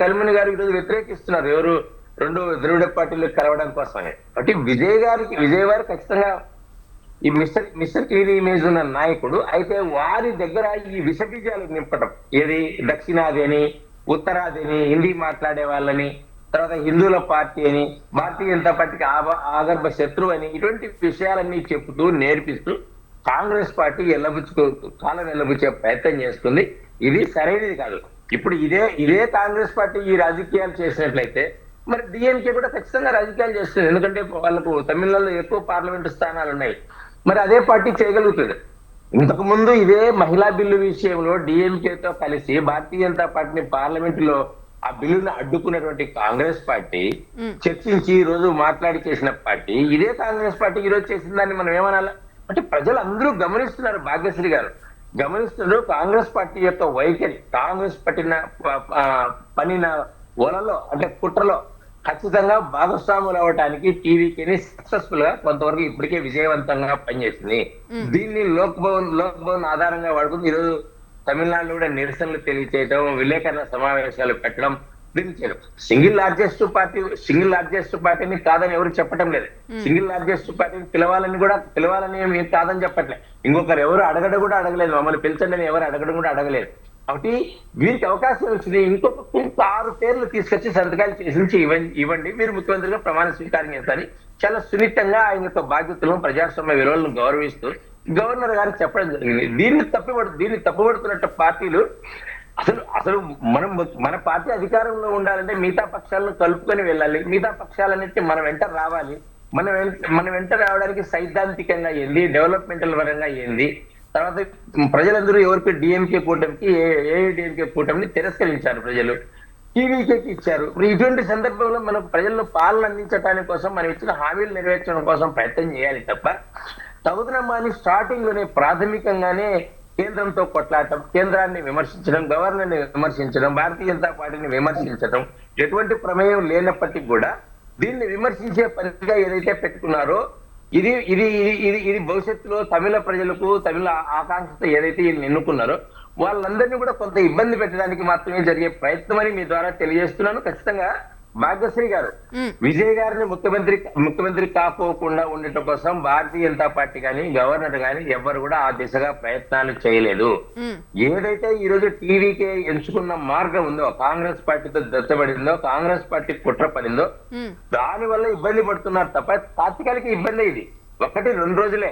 కనుమని గారు ఈరోజు వ్యతిరేకిస్తున్నారు. ఎవరు రెండు ద్రవిడ పార్టీలు కలవడం కోసమే. కాబట్టి విజయ్ వారు ఖచ్చితంగా ఈ మిస్టర్ క్లీన్ ఇమేజ్ ఉన్న నాయకుడు. అయితే వారి దగ్గర ఈ విషబీజాలు నింపటం, ఏది దక్షిణాది అని, ఉత్తరాది అని, హిందీ మాట్లాడే వాళ్ళని, తర్వాత హిందువుల పార్టీ అని, భారతీయ జనతా పార్టీకి ఆగర్భ శత్రువు అని, ఇటువంటి విషయాలన్నీ చెప్తూ నేర్పిస్తూ కాంగ్రెస్ పార్టీ కాలం ఎల్లబుచ్చే ప్రయత్నం చేస్తుంది. ఇది సరైనది కాదు. ఇప్పుడు ఇదే కాంగ్రెస్ పార్టీ ఈ రాజకీయాలు చేసినట్లయితే మరి డిఎంకే కూడా ఖచ్చితంగా రాజకీయాలు చేస్తుంది. ఎందుకంటే వాళ్ళకు తమిళనాడులో ఎక్కువ పార్లమెంటు స్థానాలు ఉన్నాయి. మరి అదే పార్టీ చేయగలుగుతుంది. ఇంతకు ముందు ఇదే మహిళా బిల్లు విషయంలో డిఎంకేతో కలిసి భారతీయ జనతా పార్టీని పార్లమెంటులో ఆ బిల్లును అడ్డుకున్నటువంటి కాంగ్రెస్ పార్టీ చర్చించి ఈ రోజు మాట్లాడి చేసిన పార్టీ ఇదే కాంగ్రెస్ పార్టీ ఈ రోజు చేసిన దాన్ని మనం ఏమనాలి అంటే ప్రజలు అందరూ గమనిస్తున్నారు. భాగ్యశ్రీ గారు గమనిస్తున్నారు కాంగ్రెస్ పార్టీ యొక్క వైఖరి. కాంగ్రెస్ పనిన ఓలలో అంటే కుట్రలో ఖచ్చితంగా భాగస్వాములు అవ్వడానికి టీవీకి సక్సెస్ఫుల్ గా కొంతవరకు ఇప్పటికే విజయవంతంగా పనిచేసింది. దీన్ని లోక్ భవన్ ఆధారంగా వాడుకుని ఈరోజు తమిళనాడులో కూడా నిరసనలు తెలియచేయడం, విలేకరుల సమావేశాలు పెట్టడం, దీన్ని చేయడం. సింగిల్ లార్జెస్ట్ పార్టీని కాదని ఎవరు చెప్పటం లేదు. సింగిల్ లార్జెస్ట్ పార్టీని పిలవాలని మేము కాదని చెప్పట్లేదు. ఇంకొకరు ఎవరు అడగడం కూడా అడగలేదు. మమ్మల్ని పిలిచండి అని ఎవరు అడగడం కూడా అడగలేదు. కాబట్టి వీరికి అవకాశం వచ్చింది. ఇంకొక 6 పేర్లు తీసుకొచ్చి సంతకాలు చేసి ఇవ్వండి, మీరు ముఖ్యమంత్రిగా ప్రమాణ స్వీకారం చేస్తారని చాలా సున్నితంగా ఆయన యొక్క బాధ్యతలను, ప్రజాస్వామ్య విలువలను గౌరవిస్తూ గవర్నర్ గారికి చెప్పడం జరిగింది. దీన్ని తప్పుపడుతున్నట్టు పార్టీలు అసలు మన పార్టీ అధికారంలో ఉండాలంటే మిగతా పక్షాలను కలుపుకొని వెళ్ళాలి. మిగతా పక్షాలన్నిటి మన వెంట రావాలి. మన వెంట రావడానికి సైద్ధాంతికంగా ఏంది, డెవలప్మెంటల్ పరంగా ఏంది, తర్వాత ప్రజలందరూ ఎవరికి డిఎంకే కూటమికి ఏఐడిఎంకే కూటమిని తిరస్కరించారు. ప్రజలు టీవీకేకి ఇచ్చారు. ఇటువంటి సందర్భంలో మనకు ప్రజల్లో పాలన అందించడానికి కోసం మనం ఇచ్చిన హామీలు నెరవేర్చడం కోసం ప్రయత్నం చేయాలి తప్ప తగుదనమాని స్టార్టింగ్ లోనే ప్రాథమికంగానే కేంద్రంతో కొట్లాటం, కేంద్రాన్ని విమర్శించడం, గవర్నర్ని విమర్శించడం, భారతీయ జనతా పార్టీని విమర్శించడం, ఎటువంటి ప్రమేయం లేనప్పటికీ కూడా దీన్ని విమర్శించే పనిగా ఏదైతే పెట్టుకున్నారో ఇది భవిష్యత్తులో తమిళ ప్రజలకు, తమిళ ఆకాంక్షతో ఏదైతే వీళ్ళని ఎన్నుకున్నారో వాళ్ళందరినీ కూడా కొంత ఇబ్బంది పెట్టడానికి మాత్రమే జరిగే ప్రయత్నం అని మీ ద్వారా తెలియజేస్తున్నాను. ఖచ్చితంగా భాగ్యశ్రీ గారు విజయ్ గారిని ముఖ్యమంత్రి కాకోకుండా ఉండటం కోసం భారతీయ జనతా పార్టీ కానీ గవర్నర్ కానీ ఎవరు కూడా ఆ దిశగా ప్రయత్నాలు చేయలేదు. ఏదైతే ఈ రోజు టీవీకే ఎంచుకున్న మార్గం ఉందో, కాంగ్రెస్ పార్టీతో దత్తబడిందో, కాంగ్రెస్ పార్టీ కుట్ర పడిందో దాని వల్ల ఇబ్బంది పడుతున్నారు తప్ప తాత్కాలిక ఇబ్బంది ఇది 1-2 రోజులే.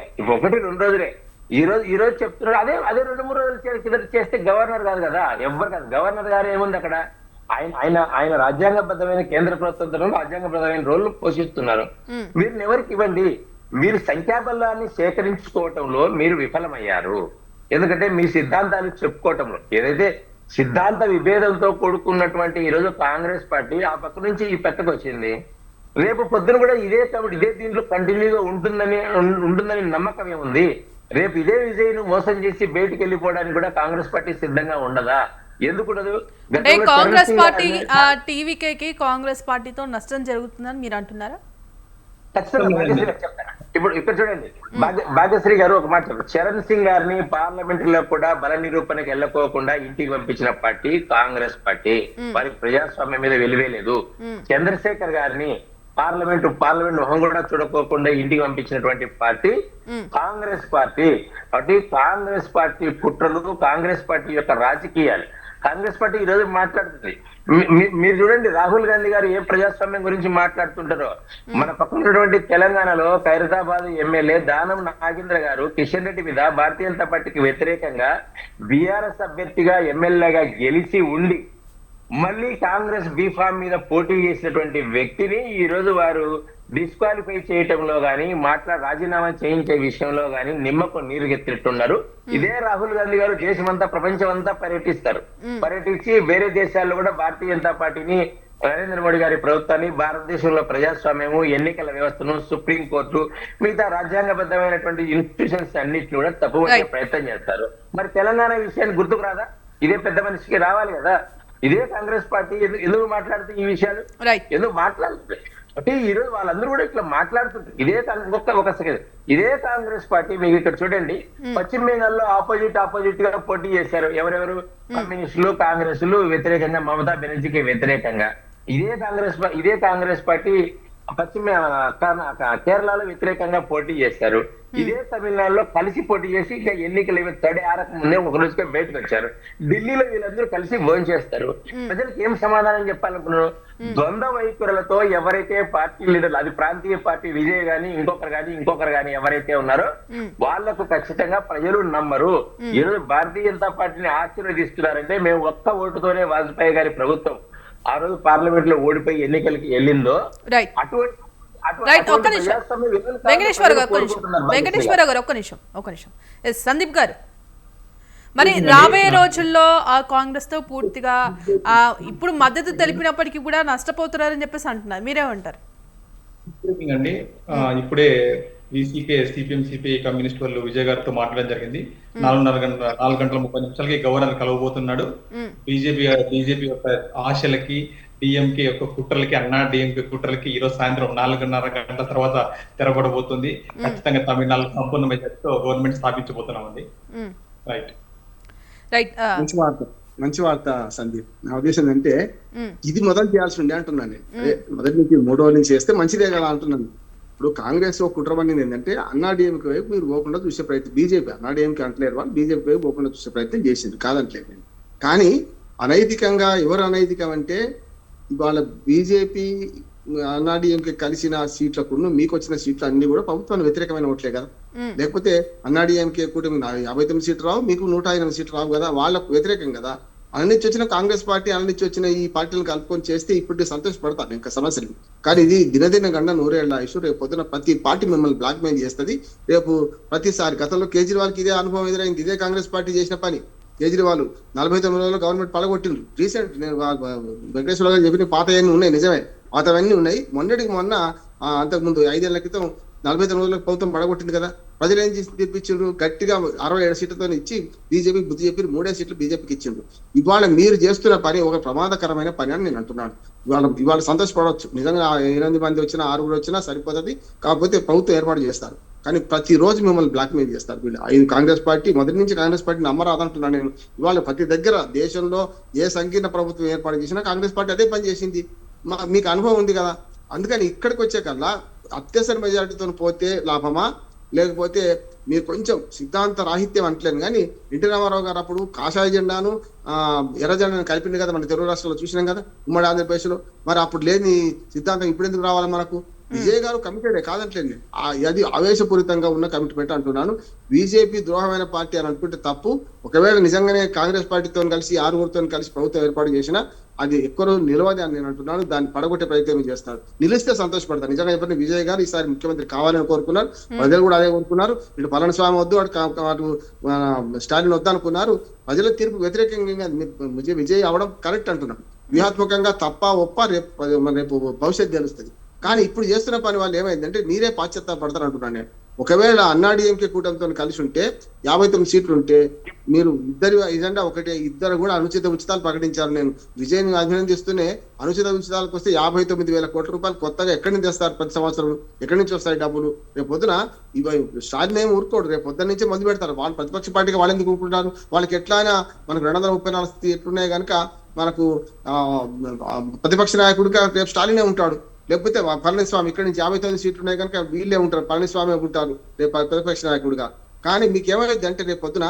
ఈ రోజు చెప్తున్నారు. అదే 2-3 రోజులు చేస్తే గవర్నర్ కాదు కదా, ఎవ్వరు కాదు. గవర్నర్ గారు ఏముంది అక్కడ, ఆయన రాజ్యాంగబద్ధమైన కేంద్ర ప్రభుత్వంలో రాజ్యాంగబద్ధమైన రోడ్లు పోషిస్తున్నారు. వీరిని ఎవరికి ఇవ్వండి. మీరు సంఖ్యాబలాన్ని సేకరించుకోవటంలో మీరు విఫలమయ్యారు. ఎందుకంటే మీ సిద్ధాంతాలు చెప్పుకోవటంలో ఏదైతే సిద్ధాంత విభేదంతో కూడుకున్నటువంటి ఈ రోజు కాంగ్రెస్ పార్టీ ఆ పక్క నుంచి ఈ పక్కకు వచ్చింది. రేపు పొద్దున కూడా ఇదే దీంట్లో కంటిన్యూగా ఉంటుందని నమ్మకం ఏముంది. రేపు ఇదే విజయ్ను మోసం చేసి బయటికి వెళ్ళిపోవడానికి కూడా కాంగ్రెస్ పార్టీ సిద్ధంగా ఉండదా? ఎందుకుండదు? అంటే కాంగ్రెస్ పార్టీ టీవీకేకి కాంగ్రెస్ పార్టీతో నష్టం జరుగుతుందని మీరు అంటున్నారా? ఖచ్చితంగా చెప్తాను. ఇప్పుడు ఇక్కడ చూడండి, భాగ్యశ్రీ గారు ఒక మాట చెప్పారు. చరణ్ సింగ్ గారిని పార్లమెంట్ లో కూడా బల నిరూపణకి వెళ్ళకోకుండా ఇంటికి పంపించిన పార్టీ కాంగ్రెస్ పార్టీ. వారికి ప్రజాస్వామ్యం మీద వెలివేలేదు. చంద్రశేఖర్ గారిని పార్లమెంట్ మొహం కూడా చూడకోకుండా ఇంటికి పంపించినటువంటి పార్టీ కాంగ్రెస్ పార్టీ. కాబట్టి కాంగ్రెస్ పార్టీ కుట్రలు, కాంగ్రెస్ పార్టీ యొక్క రాజకీయాలు కాంగ్రెస్ పార్టీ ఈ రోజు మాట్లాడుతుంది. మీరు చూడండి, రాహుల్ గాంధీ గారు ఏ ప్రజాస్వామ్యం గురించి మాట్లాడుతుంటారో. మన పక్కన ఉన్నటువంటి తెలంగాణలో ఖైరతాబాద్ ఎమ్మెల్యే దానం నాగేంద్ర గారు కిషన్ రెడ్డి మీద భారతీయ జనతా పార్టీకి వ్యతిరేకంగా బీఆర్ఎస్ అభ్యర్థిగా ఎమ్మెల్యేగా గెలిచి ఉండి మళ్ళీ కాంగ్రెస్ బీఫామ్ మీద పోటీ చేసినటువంటి వ్యక్తిని ఈ రోజు వారు డిస్క్వాలిఫై చేయటంలో గాని రాజీనామా చేయించే విషయంలో గాని నిమ్మకు నీరు ఎత్తినట్టున్నారు. ఇదే రాహుల్ గాంధీ గారు దేశమంతా, ప్రపంచమంతా పర్యటించి వేరే దేశాల్లో కూడా భారతీయ జనతా పార్టీని, నరేంద్ర మోడీ గారి ప్రభుత్వాన్ని, భారతదేశంలో ప్రజాస్వామ్యము, ఎన్నికల వ్యవస్థను, సుప్రీం కోర్టు, మిగతా రాజ్యాంగబద్ధమైనటువంటి ఇన్స్టిట్యూషన్స్ అన్నింటినీ కూడా తప్పుపట్టే ప్రయత్నం చేస్తారు. మరి తెలంగాణ విషయాన్ని గుర్తుకు రాదా? ఇదే పెద్ద మనిషికి రావాలి కదా. ఇదే కాంగ్రెస్ పార్టీ ఎందుకు మాట్లాడుతుంది ఈ విషయాలు? ఎందుకు మాట్లాడుతుంది? అంటే ఈ రోజు వాళ్ళందరూ కూడా ఇట్లా మాట్లాడుతుంటారు. ఒక సెకండ్, ఇదే కాంగ్రెస్ పార్టీ మీకు ఇక్కడ చూడండి, పశ్చిమ బెంగాల్లో ఆపోజిట్ గా పోటీ చేశారు. ఎవరెవరు? కమ్యూనిస్టులు, కాంగ్రెస్లు వ్యతిరేకంగా, మమతా బెనర్జీకి వ్యతిరేకంగా. ఇదే కాంగ్రెస్ పార్టీ కేరళలో వ్యతిరేకంగా పోటీ చేశారు. ఇదే తమిళనాడులో కలిసి పోటీ చేసి ఇంకా ఎన్నికలు తడి ఆరక ముందే ఒక రోజుగా బయటకు వచ్చారు. ఢిల్లీలో వీళ్ళందరూ కలిసి భోజనం చేస్తారు. ప్రజలకు ఏం సమాధానం చెప్పాలనుకున్నారు? ద్వంద్వ వైఖరులతో ఎవరైతే పార్టీ లీడర్లు, అది ప్రాంతీయ పార్టీ విజయ్ గాని ఇంకొకరు గాని ఎవరైతే ఉన్నారో వాళ్లకు ఖచ్చితంగా ప్రజలు నమ్మరు. ఈరోజు భారతీయ జనతా పార్టీని ఆశీర్వదిస్తున్నారంటే మేము ఒక్క ఓటుతోనే వాజ్పేయి గారి ప్రభుత్వం ఆ రోజు పార్లమెంట్ లో ఓడిపోయి ఎన్నికలకి వెళ్ళిందో అటువంటి సందీప్ గారు, మరి రాబోయే రోజుల్లో ఆ కాంగ్రెస్ తో పూర్తిగా ఇప్పుడు మద్దతు తెలిపినప్పటికీ కూడా నష్టపోతున్నారని చెప్పేసి అంటున్నారు, మీరేమంటారు? అండి ఇప్పుడే వీసీకే, సిపిఎం, సిపిఐ, కమ్యూనిస్ట్ వాళ్ళు విజయ్ గారితో మాట్లాడడం జరిగింది. 4 గంటల 30 నిమిషాలకి గవర్నర్ కలవబోతున్నాడు. బీజేపీ యొక్క ఆశలకి, డిఎంకే యొక్క కుట్రలకి, అన్నా డిఎంకే కుట్రలకి ఈ రోజు సాయంత్రం 4:30 గంటల తర్వాత తెరపడబోతుంది. ఖచ్చితంగా తమిళనాడు సంపూర్ణ మెజార్టీతో గవర్నమెంట్ స్థాపించబోతున్నామండి. రైట్. మంచి వార్త సందీప్. నా ఉద్దేశం అంటే ఇది మొదలు చేయాల్సి ఉండే అంటున్నాను. మొదటి నుంచి 3 రోజుల నుంచి చేస్తే మంచిదే కదా అంటున్నాను. ఇప్పుడు కాంగ్రెస్ ఒక కుట్ర పండింది ఏంటంటే అన్నా డిఎంకే వైపు మీరు పోకుండా చూసే ప్రయత్నం, బీజేపీ అన్నా డిఎంకే అంటలేరు, వాళ్ళు బీజేపీ వైపు పోకుండా చూసే ప్రయత్నం చేసింది, కాదంటలేదు నేను. కానీ అనైతికంగా ఎవరు అనైతికం అంటే ఇవాళ బీజేపీ అన్నా డిఎంకే కలిసిన సీట్లకు మీకు వచ్చిన సీట్లు అన్ని కూడా ప్రభుత్వానికి వ్యతిరేకమైన ఓట్లే కదా. లేకపోతే అన్నా డిఎంకే కూటమి 59 సీట్లు రావు, మీకు 108 సీట్లు రావు కదా, వాళ్ళకు వ్యతిరేకం కదా. అన్నించి వచ్చిన కాంగ్రెస్ పార్టీ, అన్నించి వచ్చిన ఈ పార్టీలను కలుపుకొని చేస్తే ఇప్పుడు సంతోషపడతాను, ఇంకా సమస్యలు. కానీ ఇది దినదిన గంట 100 ఏళ్ల ఇష్యూ. రేపు పొద్దున ప్రతి పార్టీ మిమ్మల్ని బ్లాక్ మెయిల్ చేస్తుంది. రేపు ప్రతిసారి గతంలో కేజ్రీవాల్కి ఇదే అనుభవం ఎదురైంది. ఇదే కాంగ్రెస్ పార్టీ చేసిన పని. కేజ్రీవాల్ 49 రోజుల్లో గవర్నమెంట్ పడగొట్టిండ్రు. రీసెంట్ నేను వెంకటేశ్వర గారు చెప్పిన పాతవన్నీ ఉన్నాయి, నిజమే, పాతవన్నీ ఉన్నాయి. మొన్న అంతకుముందు 5 ఏళ్ల క్రితం 49 రోజులకు ప్రభుత్వం పడగొట్టింది కదా. ప్రజలు ఏం చేసి తెప్పించారు? గట్టిగా 67 సీట్లతో ఇచ్చి బీజేపీ బుద్ధి చెప్పి 3 సీట్లు బీజేపీకి ఇచ్చిండ్రు. ఇవాళ మీరు చేస్తున్న పని ఒక ప్రమాదకరమైన పని అని నేను అంటున్నాను. ఇవాళ సంతోషపడవచ్చు, నిజంగా 8 మంది వచ్చినా 6 వచ్చినా సరిపోతుంది. కాకపోతే ప్రభుత్వం ఏర్పాటు చేస్తారు, కానీ ప్రతిరోజు మిమ్మల్ని బ్లాక్ మెయిల్ చేస్తారు వీళ్ళు. కాంగ్రెస్ పార్టీ మొదటి నుంచి కాంగ్రెస్ పార్టీ నమ్మరాదంటున్నాను నేను. ఇవాళ ప్రతి దగ్గర దేశంలో ఏ సంకీర్ణ ప్రభుత్వం ఏర్పాటు చేసినా కాంగ్రెస్ పార్టీ అదే పని చేసింది. మీకు అనుభవం ఉంది కదా. అందుకని ఇక్కడికి వచ్చే కల్లా అత్యవసర మెజారిటీతో పోతే లాభమా, లేకపోతే మీరు కొంచెం సిద్ధాంత రాహిత్యం అంటలేను కానీ ఎన్టీ రామారావు గారు అప్పుడు కాషాయ జెండాను ఎర్ర జెండాను కలిపింది కదా, మన తెలుగు రాష్ట్రాల్లో చూసినాం కదా, ఉమ్మడి ఆంధ్రప్రదేశ్ లో. మరి అప్పుడు లేని సిద్ధాంతం ఇప్పుడు ఎందుకు రావాలి మనకు? విజయ్ గారు కమిటెడే, కాదంటలేదు. అది ఆవేశపూరితంగా ఉన్న కమిట్మెంట్ అంటున్నాను. బీజేపీ ద్రోహమైన పార్టీ అని అనుకుంటే తప్పు. ఒకవేళ నిజంగానే కాంగ్రెస్ పార్టీతో కలిసి 6 కలిసి ప్రభుత్వం ఏర్పాటు చేసినా అది ఎక్కువ రోజు నిలవది అని నేను అంటున్నాను. దాన్ని పడగొట్టే ప్రయత్నం చేస్తారు. నిలిస్తే సంతోషపడతారు. నిజంగా చెప్పిన విజయ్ గారు ఈసారి ముఖ్యమంత్రి కావాలని కోరుకున్నారు, ప్రజలు కూడా అదే కోరుకున్నారు. ఇటు పళనిస్వామి వద్దు, అటు స్టాలిన్ వద్దు అనుకున్నారు. ప్రజల తీర్పు వ్యతిరేకంగా విజయ్ అవడం కరెక్ట్ అంటున్నాను. వ్యూహాత్మకంగా తప్ప ఒప్ప రేపు భవిష్యత్తు తెలుస్తుంది. కానీ ఇప్పుడు చేస్తున్న పని వాళ్ళు ఏమైందంటే మీరే పాశ్చాత్తాపడతారు అంటున్నాను నేను. ఒకవేళ అన్నా డిఎంకే కూటమితో కలిసి ఉంటే 59 సీట్లు ఉంటే మీరు ఇద్దరు ఎజెండా ఒకటే, ఇద్దరు కూడా అనుచిత ఉచితాలు ప్రకటించారు. నేను విజయ్ని అభినందిస్తూనే అనుచిత ఉచితాలకు వస్తే 59,000 కోట్ల రూపాయలు కొత్తగా ఎక్కడి నుంచి తెస్తారు? ప్రతి సంవత్సరం ఎక్కడి నుంచి వస్తాయి డబ్బులు? రేపు పొద్దున స్టాలిన్ ఏమి ఊరుకోడు, రేపు పొద్దున్న నుంచే మొదలు పెడతారు. వాళ్ళు ప్రతిపక్ష పార్టీకి వాళ్ళు ఎందుకు ఊరుకుంటారు? వాళ్ళకి ఎట్లా అయినా మనకు 234 ఎట్లున్నాయి కనుక మనకు ప్రతిపక్ష నాయకుడిగా రేపు స్టాలినే ఉంటాడు. లేకపోతే పళనిస్వామి ఇక్కడ నుంచి 59 సీట్లు ఉన్నాయి కనుక వీళ్ళే ఉంటారు, పళనిస్వామి ఉంటారు రేపు ప్రతిపక్ష నాయకుడిగా. కానీ మీకు ఏమైంది అంటే రేపు పొద్దున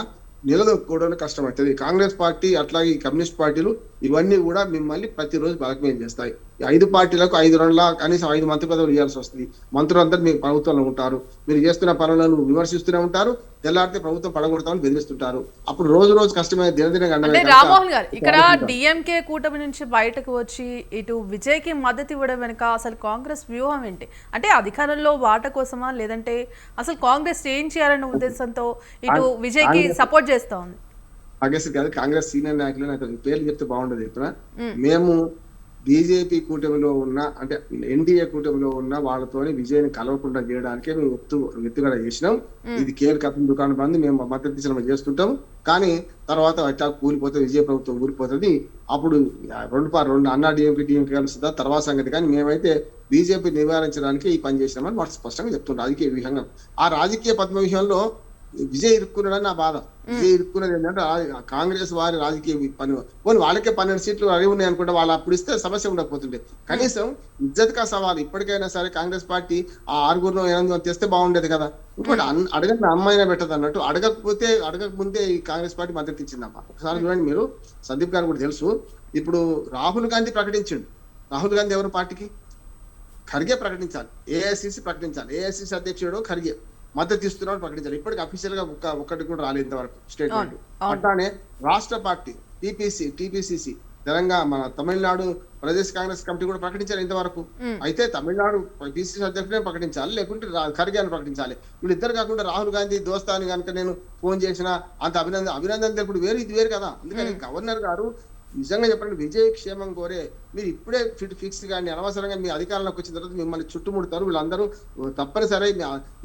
నిలదొక్కుకోవడం కష్టమవుతుంది. కాంగ్రెస్ పార్టీ అట్లాగే ఈ కమ్యూనిస్ట్ పార్టీలు ఇవన్నీ కూడా మిమ్మల్ని ప్రతిరోజు బ్లాక్మెయిల్ చేస్తాయి. 5 పార్టీలకు 5 రౌండ్ల కనీసం 5 మంత్రి పదవులు ఇవ్వాల్సి వస్తుంది. మంత్రులందరూ మీకు ప్రభుత్వంలో ఉంటారు. మీరు చేస్తున్న పనులను విమర్శిస్తూనే ఉంటారు. తెల్లారితే ప్రభుత్వం పడగొడతామని బెదిరిస్తుంటారు. అప్పుడు రోజు కష్టమైన దినదిన అంటే రామ్మోహన్ గారు ఇక్కడ డిఎంకే కూటమి నుంచి బయటకు వచ్చి ఇటు విజయ్ కి మద్దతు ఇవ్వడం వెనుక అసలు కాంగ్రెస్ వ్యూహం ఏంటి? అంటే అధికారంలో వాట కోసమా, లేదంటే అసలు కాంగ్రెస్ ఏం చేయాలనే ఉద్దేశంతో ఇటు విజయ్ కి సపోర్ట్ చేస్తా ఉంది? కాంగ్రెస్ సీనియర్ నాయకులు పేర్లు చెప్తే బాగుండదు. చెప్తున్నా, మేము బీజేపీ కూటమిలో ఉన్న అంటే ఎన్డీఏ కూటమిలో ఉన్న వాళ్ళతోని విజయ్ని కలవకుండా చేయడానికే మేము ఎత్తుగడ చేసినాం. ఇది కేర్ కథం దుకాణం బంద్ మేము మద్దతు చేస్తుంటాం. కానీ తర్వాత అట్లా కూలిపోతే విజయ ప్రభుత్వం ఊరిపోతుంది. అప్పుడు రెండు అన్నా డిఎంకే కలుస్తుందా తర్వాత సంగతి. కానీ మేమైతే బీజేపీ నివారించడానికి ఈ పని చేసినామని వాడు స్పష్టంగా చెప్తున్నారు రాజకీయ వ్యూహంగా. ఆ రాజకీయ పద్మ విషయంలో విజయ్ ఇరుక్కున్నాడని నా బాధ. విజయ్ ఇరుక్కున్నది ఏంటంటే కాంగ్రెస్ వారి రాజకీయ పని పోనీ వాళ్ళకే 12 సీట్లు అవి ఉన్నాయి అనుకుంటే వాళ్ళు అప్పుడు ఇస్తే సమస్య ఉండకపోతుండే. కనీసం ఇజ్జత్ కా సవాల్ ఇప్పటికైనా సరే కాంగ్రెస్ పార్టీ ఆ 6 8 తెస్తే బాగుండేది కదా. ఇంకోటి అడగని అమ్మాయినా పెట్టదు అన్నట్టు అడగకముందే ఈ కాంగ్రెస్ పార్టీ మద్దతు ఇచ్చిందమ్మా. ఒకసారి చూడండి మీరు, సందీప్ గారు కూడా తెలుసు. ఇప్పుడు రాహుల్ గాంధీ ప్రకటించిండు. రాహుల్ గాంధీ ఎవరు పార్టీకి? ఖర్గే ప్రకటించాలి, ఏఐసిసి ప్రకటించాలి. ఏఐసిసి అధ్యక్షుడు ఖర్గే మద్దతు ఇస్తున్నాడు ప్రకటించాలి. ఇప్పటికి అఫీషియల్ గా ఒక్కటి కూడా రాలేదు ఇంతవరకు స్టేట్మెంట్. అట్లానే రాష్ట్ర పార్టీ టిపిసిసి తెలంగాణ మన తమిళనాడు ప్రదేశ్ కాంగ్రెస్ కమిటీ కూడా ప్రకటించాలి ఇంతవరకు. అయితే తమిళనాడు పిసిసి అధ్యక్షుడే ప్రకటించాలి, లేకుంటే ఖర్గే అని ప్రకటించాలి. వీళ్ళిద్దరు కాకుండా రాహుల్ గాంధీ దోస్తాని కనుక నేను ఫోన్ చేసిన అంత అభినందన తెలుపుడు వేరు, ఇది వేరు కదా. అందుకని గవర్నర్ గారు నిజంగా చెప్పండి, విజయ క్షేమం కోరే మీరు ఇప్పుడే ఫిక్స్ కానీ అనవసరంగా మీ అధికారంలోకి వచ్చిన తర్వాత మిమ్మల్ని చుట్టుముడతారు వీళ్ళందరూ. తప్పనిసరి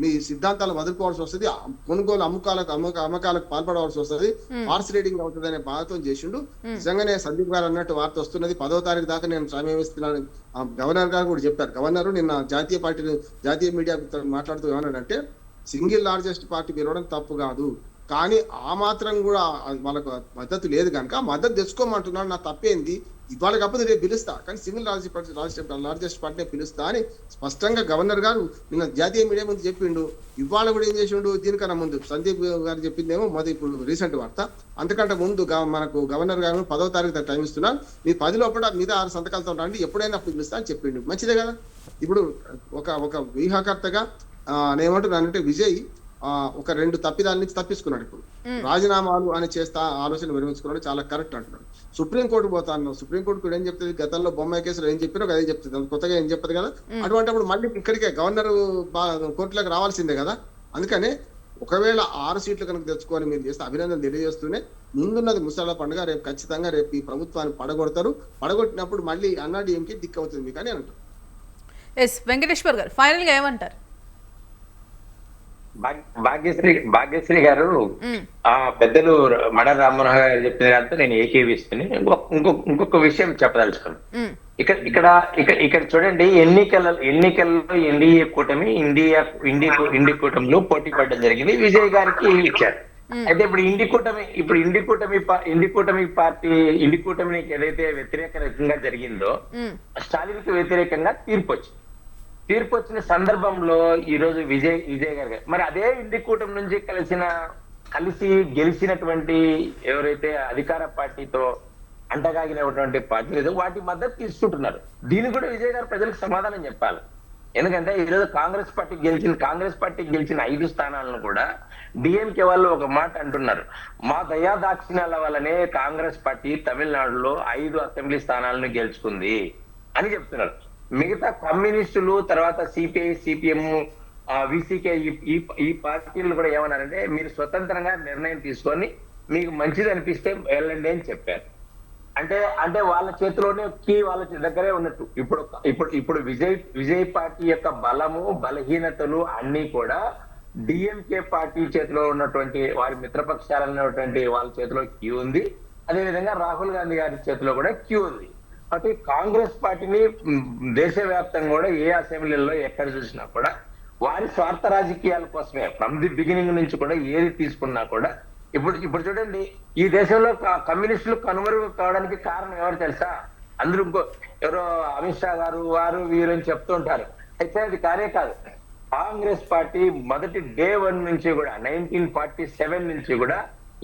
మీ సిద్ధాంతాలు వదులుకోవాల్సి వస్తుంది, కొనుగోలు అమ్మకాలకు పాల్పడవలసి వస్తుంది, హార్స్ రీడింగ్ అవుతుంది అనే బాధతో చేసిండు. నిజంగానే సందీప్ గారు అన్నట్టు వార్త వస్తున్నది. 10వ తారీఖు దాకా నేను సమయం ఇస్తున్నాను. గవర్నర్ గారు కూడా చెప్పారు. గవర్నర్ నిన్న జాతీయ మీడియా మాట్లాడుతూ ఏమన్నాడంటే, సింగిల్ లార్జెస్ట్ పార్టీ పిలవడం తప్పు కాదు, కానీ ఆ మాత్రం కూడా వాళ్ళకు మద్దతు లేదు కనుక మద్దతు తెచ్చుకోమంటున్నాడు. నా తప్పేంది, ఇవాళ కాకపోతే రేపు పిలుస్తా, కానీ సింగిల్ లార్జెస్ట్ పార్టీనే పిలుస్తా అని స్పష్టంగా గవర్నర్ గారు నిన్న జాతీయ మీడియా ముందు చెప్పిండు. ఇవాళ కూడా ఏం చేసిండు, దీనికన్నా ముందు సందీప్ గారు చెప్పిందేమో ఇప్పుడు రీసెంట్ వార్త. అంతకంటే ముందు మనకు గవర్నర్ గారు 10వ తారీఖు టైం ఇస్తున్నాను, మీ 10 లోపల మీద 6 సంతకాలతో రండి, ఎప్పుడైనా అప్పుడు పిలుస్తా అని చెప్పిండు. మంచిదే కదా. ఇప్పుడు ఒక వ్యూహకర్తగా నేనేమంటున్నానంటే, విజయ్ ఒక 2 తప్పిదాల నుంచి తప్పించుకున్నాడు. ఇప్పుడు రాజీనామాలు అని చేస్తా ఆలోచన విరమించుకున్నాడు, చాలా కరెక్ట్ అంటున్నాడు. సుప్రీంకోర్టు పోతాను, సుప్రీంకోర్టు కూడా ఏం చెప్తుంది, గతంలో బొమ్మాయి కేసులో ఏం చెప్పారో అదే చెప్తుంది, కొత్తగా ఏం చెప్పదు కదా. అటువంటిప్పుడు మళ్ళీ ఇక్కడికే గవర్నర్ కోర్టులోకి రావాల్సిందే కదా. అందుకనే ఒకవేళ 6 సీట్లు కనుక తెచ్చుకొని మీరు చేస్తే అభినందనలు తెలియజేస్తూనే, ముందున్నది ముసలా పండుగ, రేపు ఖచ్చితంగా రేపు ఈ ప్రభుత్వాన్ని పడగొడతారు. పడగొట్టినప్పుడు మళ్ళీ అన్నా డిఎంకే దిక్కు అవుతుంది మీకు అని అంటారు. ఎస్ వెంకటేశ్వర్ గారు ఫైనల్ గా ఏమంటారు? భాగ్యశ్రీ గారు పెద్దలు మడ రామ్మోహన్ గారు చెప్పిన దాంతో నేను ఏకీవిస్తుని ఇంకొక విషయం చెప్పదలుచుకున్నాను. ఇక్కడ చూడండి, ఎన్నికల్లో ఎన్డీఏ కూటమి ఇండి కూటమిలో పోటీ పడడం జరిగింది, విజయ్ గారికి ఇచ్చారు. అయితే ఇప్పుడు ఇండి కూటమికి ఏదైతే వ్యతిరేకంగా జరిగిందో, స్టాలిన్ కి వ్యతిరేకంగా తీర్పు వచ్చిన సందర్భంలో ఈ రోజు విజయ్ గారు మరి అదే ఇండి కూటమి నుంచి కలిసి గెలిచినటువంటి ఎవరైతే అధికార పార్టీతో అంటగాగినటువంటి పార్టీలు వాటి మద్దతు తీసుకుంటున్నారు. దీనికి కూడా విజయ్ గారు ప్రజలకు సమాధానం చెప్పాలి. ఎందుకంటే ఈరోజు కాంగ్రెస్ పార్టీ గెలిచిన 5 స్థానాలను కూడా డిఎంకే వాళ్ళు ఒక మాట అంటున్నారు, మా దయాదాక్షిణ్యాల వల్లనే కాంగ్రెస్ పార్టీ తమిళనాడులో 5 అసెంబ్లీ స్థానాలను గెలుచుకుంది అని చెప్తున్నారు. మిగతా కమ్యూనిస్టులు, తర్వాత సిపిఐ, సిపిఎం, విసికే ఈ పార్టీలు కూడా ఏమన్నారంటే, మీరు స్వతంత్రంగా నిర్ణయం తీసుకొని మీకు మంచిది అనిపిస్తే వెళ్ళండి అని చెప్పారు. అంటే వాళ్ళ చేతిలోనే వాళ్ళ దగ్గరే ఉన్నట్టు. ఇప్పుడు విజయ్ పార్టీ యొక్క బలము బలహీనతలు అన్ని కూడా డిఎంకే పార్టీ చేతిలో ఉన్నటువంటి వారి మిత్రపక్షాలన్నటువంటి వాళ్ళ చేతిలో క్యూ ఉంది. అదేవిధంగా రాహుల్ గాంధీ గారి చేతిలో కూడా క్యూ ఉంది. కాబట్టి కాంగ్రెస్ పార్టీని దేశవ్యాప్తంగా కూడా ఏ అసెంబ్లీలో ఎక్కడ చూసినా కూడా వారి స్వార్థ రాజకీయాల కోసమే ఫ్రమ్ ది బిగినింగ్ నుంచి కూడా ఏది తీసుకున్నా కూడా ఇప్పుడు చూడండి, ఈ దేశంలో కమ్యూనిస్టులు కనుమరుగు కావడానికి కారణం ఎవరు తెలుసా? అందరూ ఎవరో అమిత్ షా గారు వారు వీరు అని చెప్తుంటారు. అయితే అది కానే కాదు. కాంగ్రెస్ పార్టీ మొదటి డే 1 నుంచి కూడా 1947 నుంచి కూడా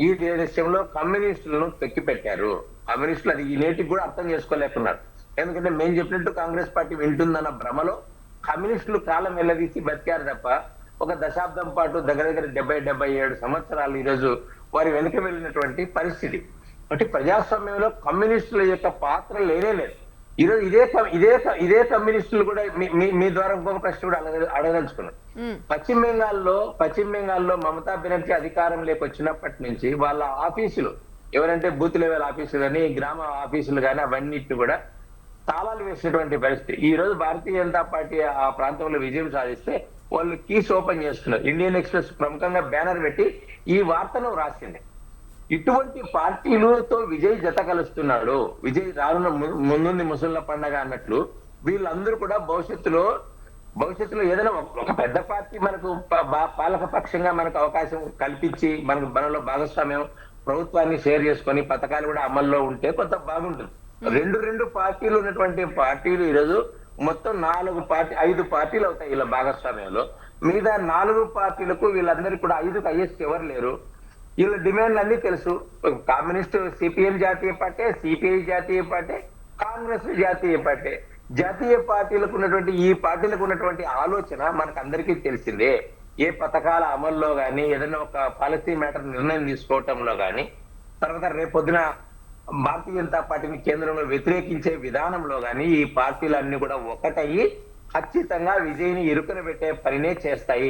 ఈ దేశంలో కమ్యూనిస్టులను తొక్కిపెట్టారు. కమ్యూనిస్టులు అది ఈ నేటికి కూడా అర్థం చేసుకోలేకున్నారు. ఎందుకంటే మేము చెప్పినట్టు కాంగ్రెస్ పార్టీ వింటుందన్న భ్రమలో కమ్యూనిస్టులు కాలం వెళ్ళదీసి బతికారు తప్ప ఒక దశాబ్దం పాటు దగ్గర 77 సంవత్సరాలు ఈరోజు వారి వెనుక వెళ్ళినటువంటి పరిస్థితి. కాబట్టి ప్రజాస్వామ్యంలో కమ్యూనిస్టుల యొక్క పాత్ర లేనే లేదు. ఈరోజు ఇదే కమ్యూనిస్టులు కూడా మీ ద్వారా ఇంకొక ప్రశ్న కూడా అడగదలుచుకున్నారు. పశ్చిమ బెంగాల్లో మమతా బెనర్జీ అధికారంలోకి వచ్చినప్పటి నుంచి వాళ్ళ ఆఫీసులు ఎవరంటే బూత్ లెవెల్ ఆఫీసులు కానీ గ్రామ ఆఫీసులు కానీ అవన్నిటి కూడా తాళాలు వేసినటువంటి పరిస్థితి. ఈ రోజు భారతీయ జనతా పార్టీ ఆ ప్రాంతంలో విజయం సాధిస్తే వాళ్ళు కీస్ ఓపెన్ చేస్తున్నారు. ఇండియన్ ఎక్స్ప్రెస్ ప్రముఖంగా బ్యానర్ పెట్టి ఈ వార్తను రాసింది. ఇటువంటి పార్టీలతో విజయ్ జత కలుస్తున్నాడు. విజయ్ రానున్న ముందుంది ముసళ్ళ పండగ అన్నట్లు వీళ్ళందరూ కూడా భవిష్యత్తులో ఏదైనా ఒక పెద్ద పార్టీ మనకు పాలక పక్షంగా మనకు అవకాశం కల్పించి మనలో భాగస్వామ్యం ప్రభుత్వాన్ని షేర్ చేసుకొని పథకాలు కూడా అమల్లో ఉంటే కొంత బాగుంటుంది. రెండు పార్టీలు ఉన్నటువంటి పార్టీలు ఈరోజు మొత్తం 5 పార్టీలు అవుతాయి ఇలా భాగస్వామ్యంలో. మీద 4 పార్టీలకు వీళ్ళందరికీ కూడా 5కు హైయెస్ట్ ఎవరు లేరు. వీళ్ళ డిమాండ్లు అన్ని తెలుసు. కమ్యూనిస్ట్ సిపిఎం జాతీయ పార్టీ, సిపిఐ జాతీయ పార్టీ, కాంగ్రెస్ జాతీయ పార్టీ. జాతీయ పార్టీలకు ఉన్నటువంటి ఈ పార్టీలకు ఉన్నటువంటి ఆలోచన మనకు అందరికీ తెలిసిందే. ఏ పథకాల అమల్లో గానీ ఏదైనా ఒక పాలసీ మ్యాటర్ నిర్ణయం తీసుకోవటంలో గానీ తర్వాత రేపొద్దున భారతీయ జనతా పార్టీని కేంద్రంలో వ్యతిరేకించే విధానంలో గానీ ఈ పార్టీలన్నీ కూడా ఒకటయ్యి ఖచ్చితంగా విజయ్ని ఇరుకున పెట్టే పనినే చేస్తాయి.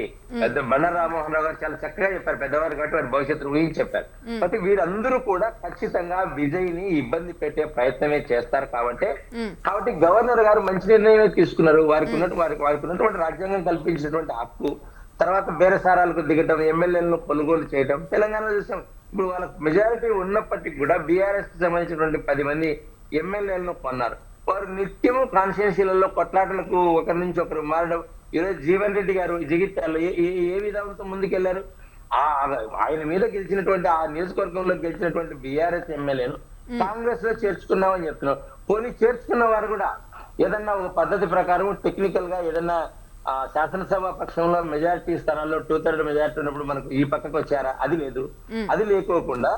బండారు రామ్మోహన్ రావు గారు చాలా చక్కగా చెప్పారు, పెద్దవారు కాబట్టి వారి భవిష్యత్తు ఊహించి చెప్పారు. కాబట్టి వీరందరూ కూడా ఖచ్చితంగా విజయ్ని ఇబ్బంది పెట్టే ప్రయత్నమే చేస్తారు. కాబట్టి గవర్నర్ గారు మంచి నిర్ణయమే తీసుకున్నారు. వారికి ఉన్నటువంటి రాజ్యాంగం కల్పించినటువంటి హక్కు, తర్వాత బేరసారాలకు దిగటం, ఎమ్మెల్యేలను కొనుగోలు చేయటం తెలంగాణలో చూసాం. ఇప్పుడు వాళ్ళకి మెజారిటీ ఉన్నప్పటికీ కూడా బీఆర్ఎస్ కి సంబంధించినటువంటి 10 మంది ఎమ్మెల్యేలను కొన్నారు. వారు నిత్యము కాన్స్టిట్యున్సీలలో కొట్లాటలకు ఒకరి నుంచి ఒకరు మారడం. ఈరోజు జీవన్ రెడ్డి గారు జగిత్యాలలో ఏ విధానంతో ముందుకెళ్లారు? ఆయన మీద గెలిచినటువంటి ఆ నియోజకవర్గంలో గెలిచినటువంటి బీఆర్ఎస్ ఎమ్మెల్యేను కాంగ్రెస్ లో చేర్చుకున్నామని చెప్తున్నారు. పోనీ చేర్చుకున్న వారు కూడా ఏదన్నా ఒక పద్ధతి ప్రకారం టెక్నికల్ గా ఏదన్నా శాసనసభ పక్షంలో మెజారిటీ స్థానాల్లో 2/3 మెజారిటీ ఉన్నప్పుడు మనకు ఈ పక్కకు వచ్చారా? అది లేదు. అది లేకోకుండా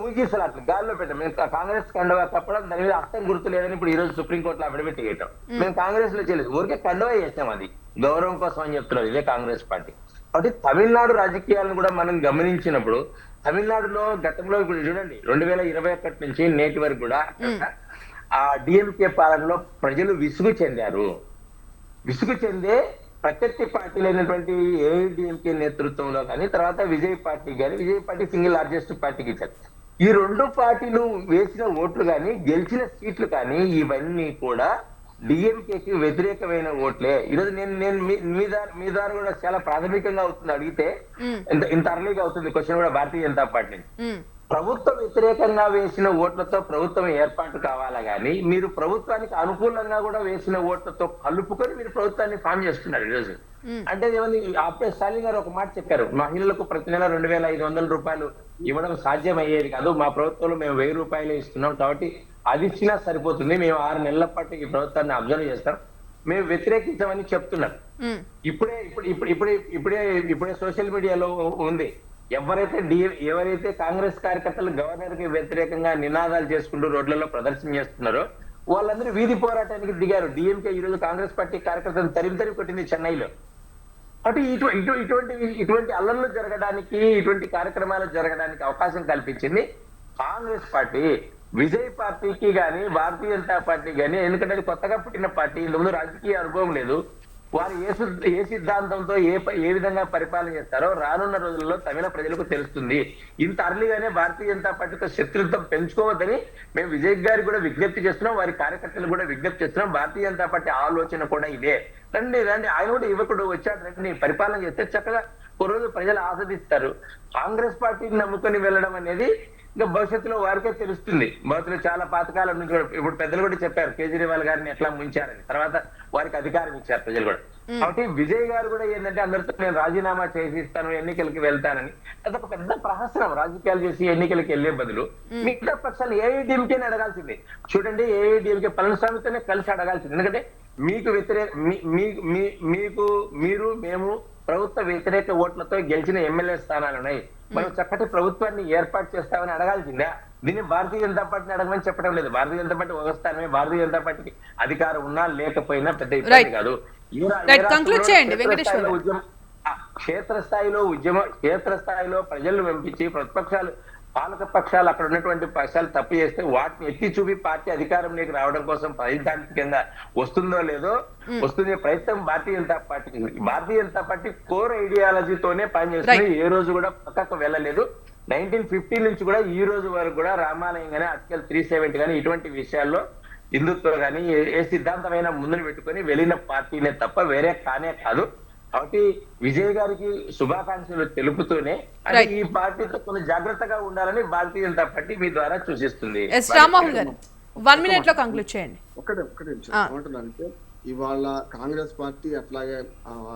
ఊగిసలాట్లు గాల్లో పెట్టాం. మేము కాంగ్రెస్ కండవా కప్పడం, దాని మీద అర్థం గుర్తు లేదని ఇప్పుడు ఈ రోజు సుప్రీంకోర్టులో అఫిడవిట్ చేయటం. మేము కాంగ్రెస్ లో చేయలేదు, ఊరికే కండవా చేసాం. అది గౌరవం కోసం అని చెప్తున్నారు ఇదే కాంగ్రెస్ పార్టీ. కాబట్టి తమిళనాడు రాజకీయాలను కూడా మనం గమనించినప్పుడు తమిళనాడులో గతంలో ఇప్పుడు చూడండి 2021 నుంచి నేటి వరకు కూడా ఆ డిఎంకే పాలనలో ప్రజలు విసుగు చెందే ప్రత్యర్థి పార్టీలైనటువంటి ఏఐడిఎంకే నేతృత్వంలో కానీ తర్వాత విజయ్ పార్టీ సింగిల్ లార్జెస్ట్ పార్టీకి ఇచ్చారు. ఈ 2 పార్టీలు వేసిన ఓట్లు కానీ గెలిచిన సీట్లు కానీ ఇవన్నీ కూడా డిఎంకేకి వ్యతిరేకమైన ఓట్లే. ఈరోజు నేను మీ దారి కూడా చాలా ప్రాథమికంగా అవుతుంది అడిగితే, ఇంత అర్లీగా అవుతుంది క్వశ్చన్ కూడా భారతీయ జనతా పార్టీ. ప్రభుత్వం వ్యతిరేకంగా వేసిన ఓట్లతో ప్రభుత్వం ఏర్పాటు కావాలా గానీ మీరు ప్రభుత్వానికి అనుకూలంగా కూడా వేసిన ఓట్లతో కలుపుకొని మీరు ప్రభుత్వాన్ని ఫామ్ చేస్తున్నారు ఈరోజు. అంటే ఏమని అప్పుడే స్టాలిన్ గారు ఒక మాట చెప్పారు, మహిళలకు ప్రతి నెల 2,500 రూపాయలు ఇవ్వడం సాధ్యం అయ్యేది కాదు, మా ప్రభుత్వంలో మేము 1000 రూపాయలు ఇస్తున్నాం, కాబట్టి అది ఇచ్చినా సరిపోతుంది, మేము 6 నెలల పాటు ఈ ప్రభుత్వాన్ని అబ్జర్వ్ చేస్తాం, మేము వ్యతిరేకించామని చెప్తున్నారు. ఇప్పుడే సోషల్ మీడియాలో ఉంది, ఎవరైతే కాంగ్రెస్ కార్యకర్తలు గవర్నర్ కి వ్యతిరేకంగా నినాదాలు చేసుకుంటూ రోడ్లలో ప్రదర్శన చేస్తున్నారో వాళ్ళందరూ వీధి పోరాటానికి దిగారు. డిఎంకే ఈ రోజు కాంగ్రెస్ పార్టీ కార్యకర్తలు తరిమి కొట్టింది చెన్నైలో. అంటే ఇటువంటి అల్లర్లు జరగడానికి, ఇటువంటి కార్యక్రమాలు జరగడానికి అవకాశం కల్పించింది కాంగ్రెస్ పార్టీ. విజయ్ పార్టీకి గాని భారతీయ జనతా పార్టీ గాని, ఎందుకంటే అది కొత్తగా పుట్టిన పార్టీ, ఇంతకుముందు రాజకీయ అనుభవం లేదు. వారు ఏ సిద్ధాంతంతో ఏ విధంగా పరిపాలన చేస్తారో రానున్న రోజుల్లో తమిళ ప్రజలకు తెలుస్తుంది. ఇంత అర్లీగానే భారతీయ జనతా పార్టీతో శత్రుత్వం పెంచుకోవద్దని మేము విజయ్ గారికి కూడా విజ్ఞప్తి చేస్తున్నాం, వారి కార్యకర్తలు కూడా విజ్ఞప్తి చేస్తున్నాం. భారతీయ జనతా పార్టీ ఆలోచన కూడా ఇదే. రండి ఆయన కూడా యువకుడు వచ్చాడు, రండి పరిపాలన చేస్తే చక్కగా ఒక రోజు ప్రజలు ఆస్వాదిస్తారు. కాంగ్రెస్ పార్టీని నమ్ముకొని వెళ్ళడం అనేది ఇంకా భవిష్యత్తులో వారికే తెలుస్తుంది. భవిష్యత్తులో చాలా పాతకాల నుంచి ఇప్పుడు పెద్దలు కూడా చెప్పారు కేజ్రీవాల్ గారిని ఎట్లా ముంచారని, తర్వాత వారికి అధికారం ఇచ్చారు ప్రజలు కూడా. కాబట్టి విజయ్ గారు కూడా ఏంటంటే అందరితో నేను రాజీనామా చేసి ఇస్తాను, ఎన్నికలకి వెళ్తానని, అదొక పెద్ద ప్రహసనం. రాజకీయాలు చేసి ఎన్నికలకి వెళ్లే బదులు మిగతా పక్షాలు ఏఐడిఎంకేని అడగాల్సిందే. చూడండి, ఏఐడిఎంకే పళనిస్వామితోనే కలిసి అడగాల్సింది. ఎందుకంటే మీకు మేము ప్రభుత్వ వ్యతిరేక ఓట్లతో గెలిచిన ఎమ్మెల్యే స్థానాలు ఉన్నాయి, మనం చక్కటి ప్రభుత్వాన్ని ఏర్పాటు చేస్తామని అడగాల్సిందా? దీన్ని భారతీయ జనతా పార్టీని అడగమని చెప్పడం లేదు. భారతీయ జనతా పార్టీ ఒక స్థానమే, భారతీయ జనతా పార్టీకి అధికారం ఉన్నా లేకపోయినా పెద్ద ఇబ్బంది కాదు. క్షేత్రస్థాయిలో ప్రజలను పంపించి ప్రతిపక్షాలు, పాలక పక్షాలు, అక్కడ ఉన్నటువంటి పక్షాలు తప్పు చేస్తే వాటిని ఎత్తి చూపి పార్టీ అధికారంలోకి రావడం కోసం సైద్ధాంతికంగా వస్తుందో లేదో వస్తుంది ప్రయత్నం భారతీయ జనతా పార్టీ కోర్ ఐడియాలజీతోనే పనిచేస్తుంది. ఏ రోజు కూడా పక్కకు వెళ్ళలేదు. 1950 నుంచి కూడా ఈ రోజు వరకు కూడా రామాలయం గానీ, ఆర్టికల్ 370 కానీ ఇటువంటి విషయాల్లో హిందుత్వం కానీ ఏ సిద్ధాంతమైన ముందుని పెట్టుకొని వెళ్ళిన పార్టీనే తప్ప వేరే కానే కాదు. కాబట్టి విజయ్ గారికి శుభాకాంక్షలు తెలుపుతూనే అది Right. ఈ పార్టీతో కొన్ని జాగ్రత్తగా ఉండాలని భారతీయ జనతా పార్టీ మీ ద్వారా సూచిస్తుంది. ఎస్ రామ్మోహన్ గారు 1 minute లో కంక్లూడ్ చేయండి. ఒకటే నిమిషం ఏమంటున్నానంటే ఇవాళ కాంగ్రెస్ పార్టీ అట్లాగే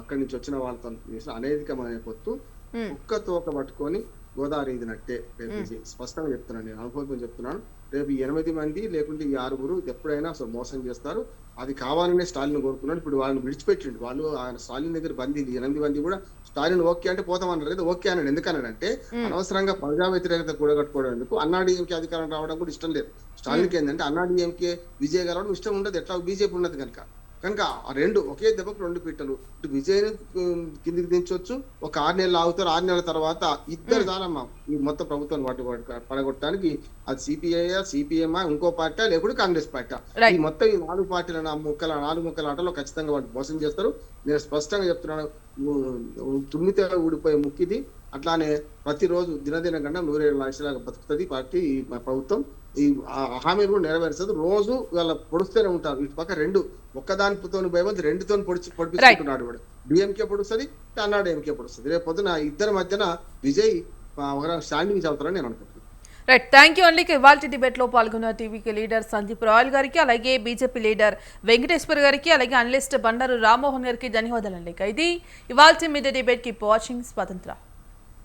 అక్కడి నుంచి వచ్చిన వాళ్ళతో అనేకమైన పొత్తు ఒక్క తోక పట్టుకొని గోదావరి ఇదినట్టే రేపు విజయ్ స్పష్టంగా చెప్తున్నాను, నేను అనుభవం చెప్తున్నాను. రేపు 8 మంది లేకుంటే ఈ 6 ఎప్పుడైనా అసలు మోసం చేస్తారు. అది కావాలనే స్టాలిన్ కోరుకున్నాడు. ఇప్పుడు వాళ్ళని విడిచిపెట్టిండు. వాళ్ళు ఆయన స్టాలిన్ దగ్గర బందీ 8 మంది కూడా స్టాలిన్ ఓకే అంటే పోతామన్నారు కదా, ఓకే అన్నాడు. ఎందుకన్నాడంటే అనవసరంగా ప్రజా వ్యతిరేకత కూడగట్టుకోవడం ఎందుకు, అన్నాడీఎంకే అధికారం రావడం కూడా ఇష్టం లేదు స్టాలిన్కి. ఏంటంటే అన్నాడీఎంకే విజయ్ గారు ఇష్టం ఉండదు, ఎట్లా బీజేపీ ఉన్నది కనుక ఆ రెండు ఒకే దెబ్బకు 2 పిట్టలు. ఇటు విజయ్ని కిందికి దించవచ్చు, ఒక 6 నెలలు ఆగుతారు. 6 నెలల తర్వాత ఇద్దరు దానమ్మా ఈ మొత్తం ప్రభుత్వాన్ని పడగొట్టడానికి. అది సిపిఎం ఇంకో పార్టీ లేకుంటే కాంగ్రెస్ పార్టీ. ఈ మొత్తం ఈ 4 పార్టీల 4 ముక్కల ఆటలో ఖచ్చితంగా వాళ్ళు మోసం చేస్తారు. నేను స్పష్టంగా చెప్తున్నాను, తుమ్మితే ఊడిపోయే ముక్కిది. అట్లానే ప్రతిరోజు దినదిన గంట 107 లక్షలాగా బతుకుతుంది పార్టీ ప్రభుత్వం. ఈ హామీలు కూడా నెరవేరుస్తుంది. రోజు వాళ్ళ పొడుస్తూనే ఉంటారు. ఇటు పక్క 2 ఒక్కదానితో భయపడి 2తో పొడిపిస్తున్నాడు. కూడా డిఎంకే పొడుస్తుంది, అన్నాడీఎంకే పొడుస్తుంది. రేపు పొద్దున ఇద్దరి మధ్యన విజయ్ స్టాండింగ్ చదువుతారని నేను అనుకుంటున్నాను. రైట్, థ్యాంక్ యూ అండి. ఇవాళ డిబేట్లో పాల్గొన్న టీవీకి లీడర్ సందీప్ రాయల్ గారికి, అలాగే బీజేపీ లీడర్ వెంకటేశ్వర్ గారికి, అలాగే అనలిస్ట్ బండారు రామ్మోహన్ గారికి ధన్యవాదాలండి. ఇది ఇవాళ మీడియా డిబేట్. కీప్ వాచింగ్ స్వతంత్ర.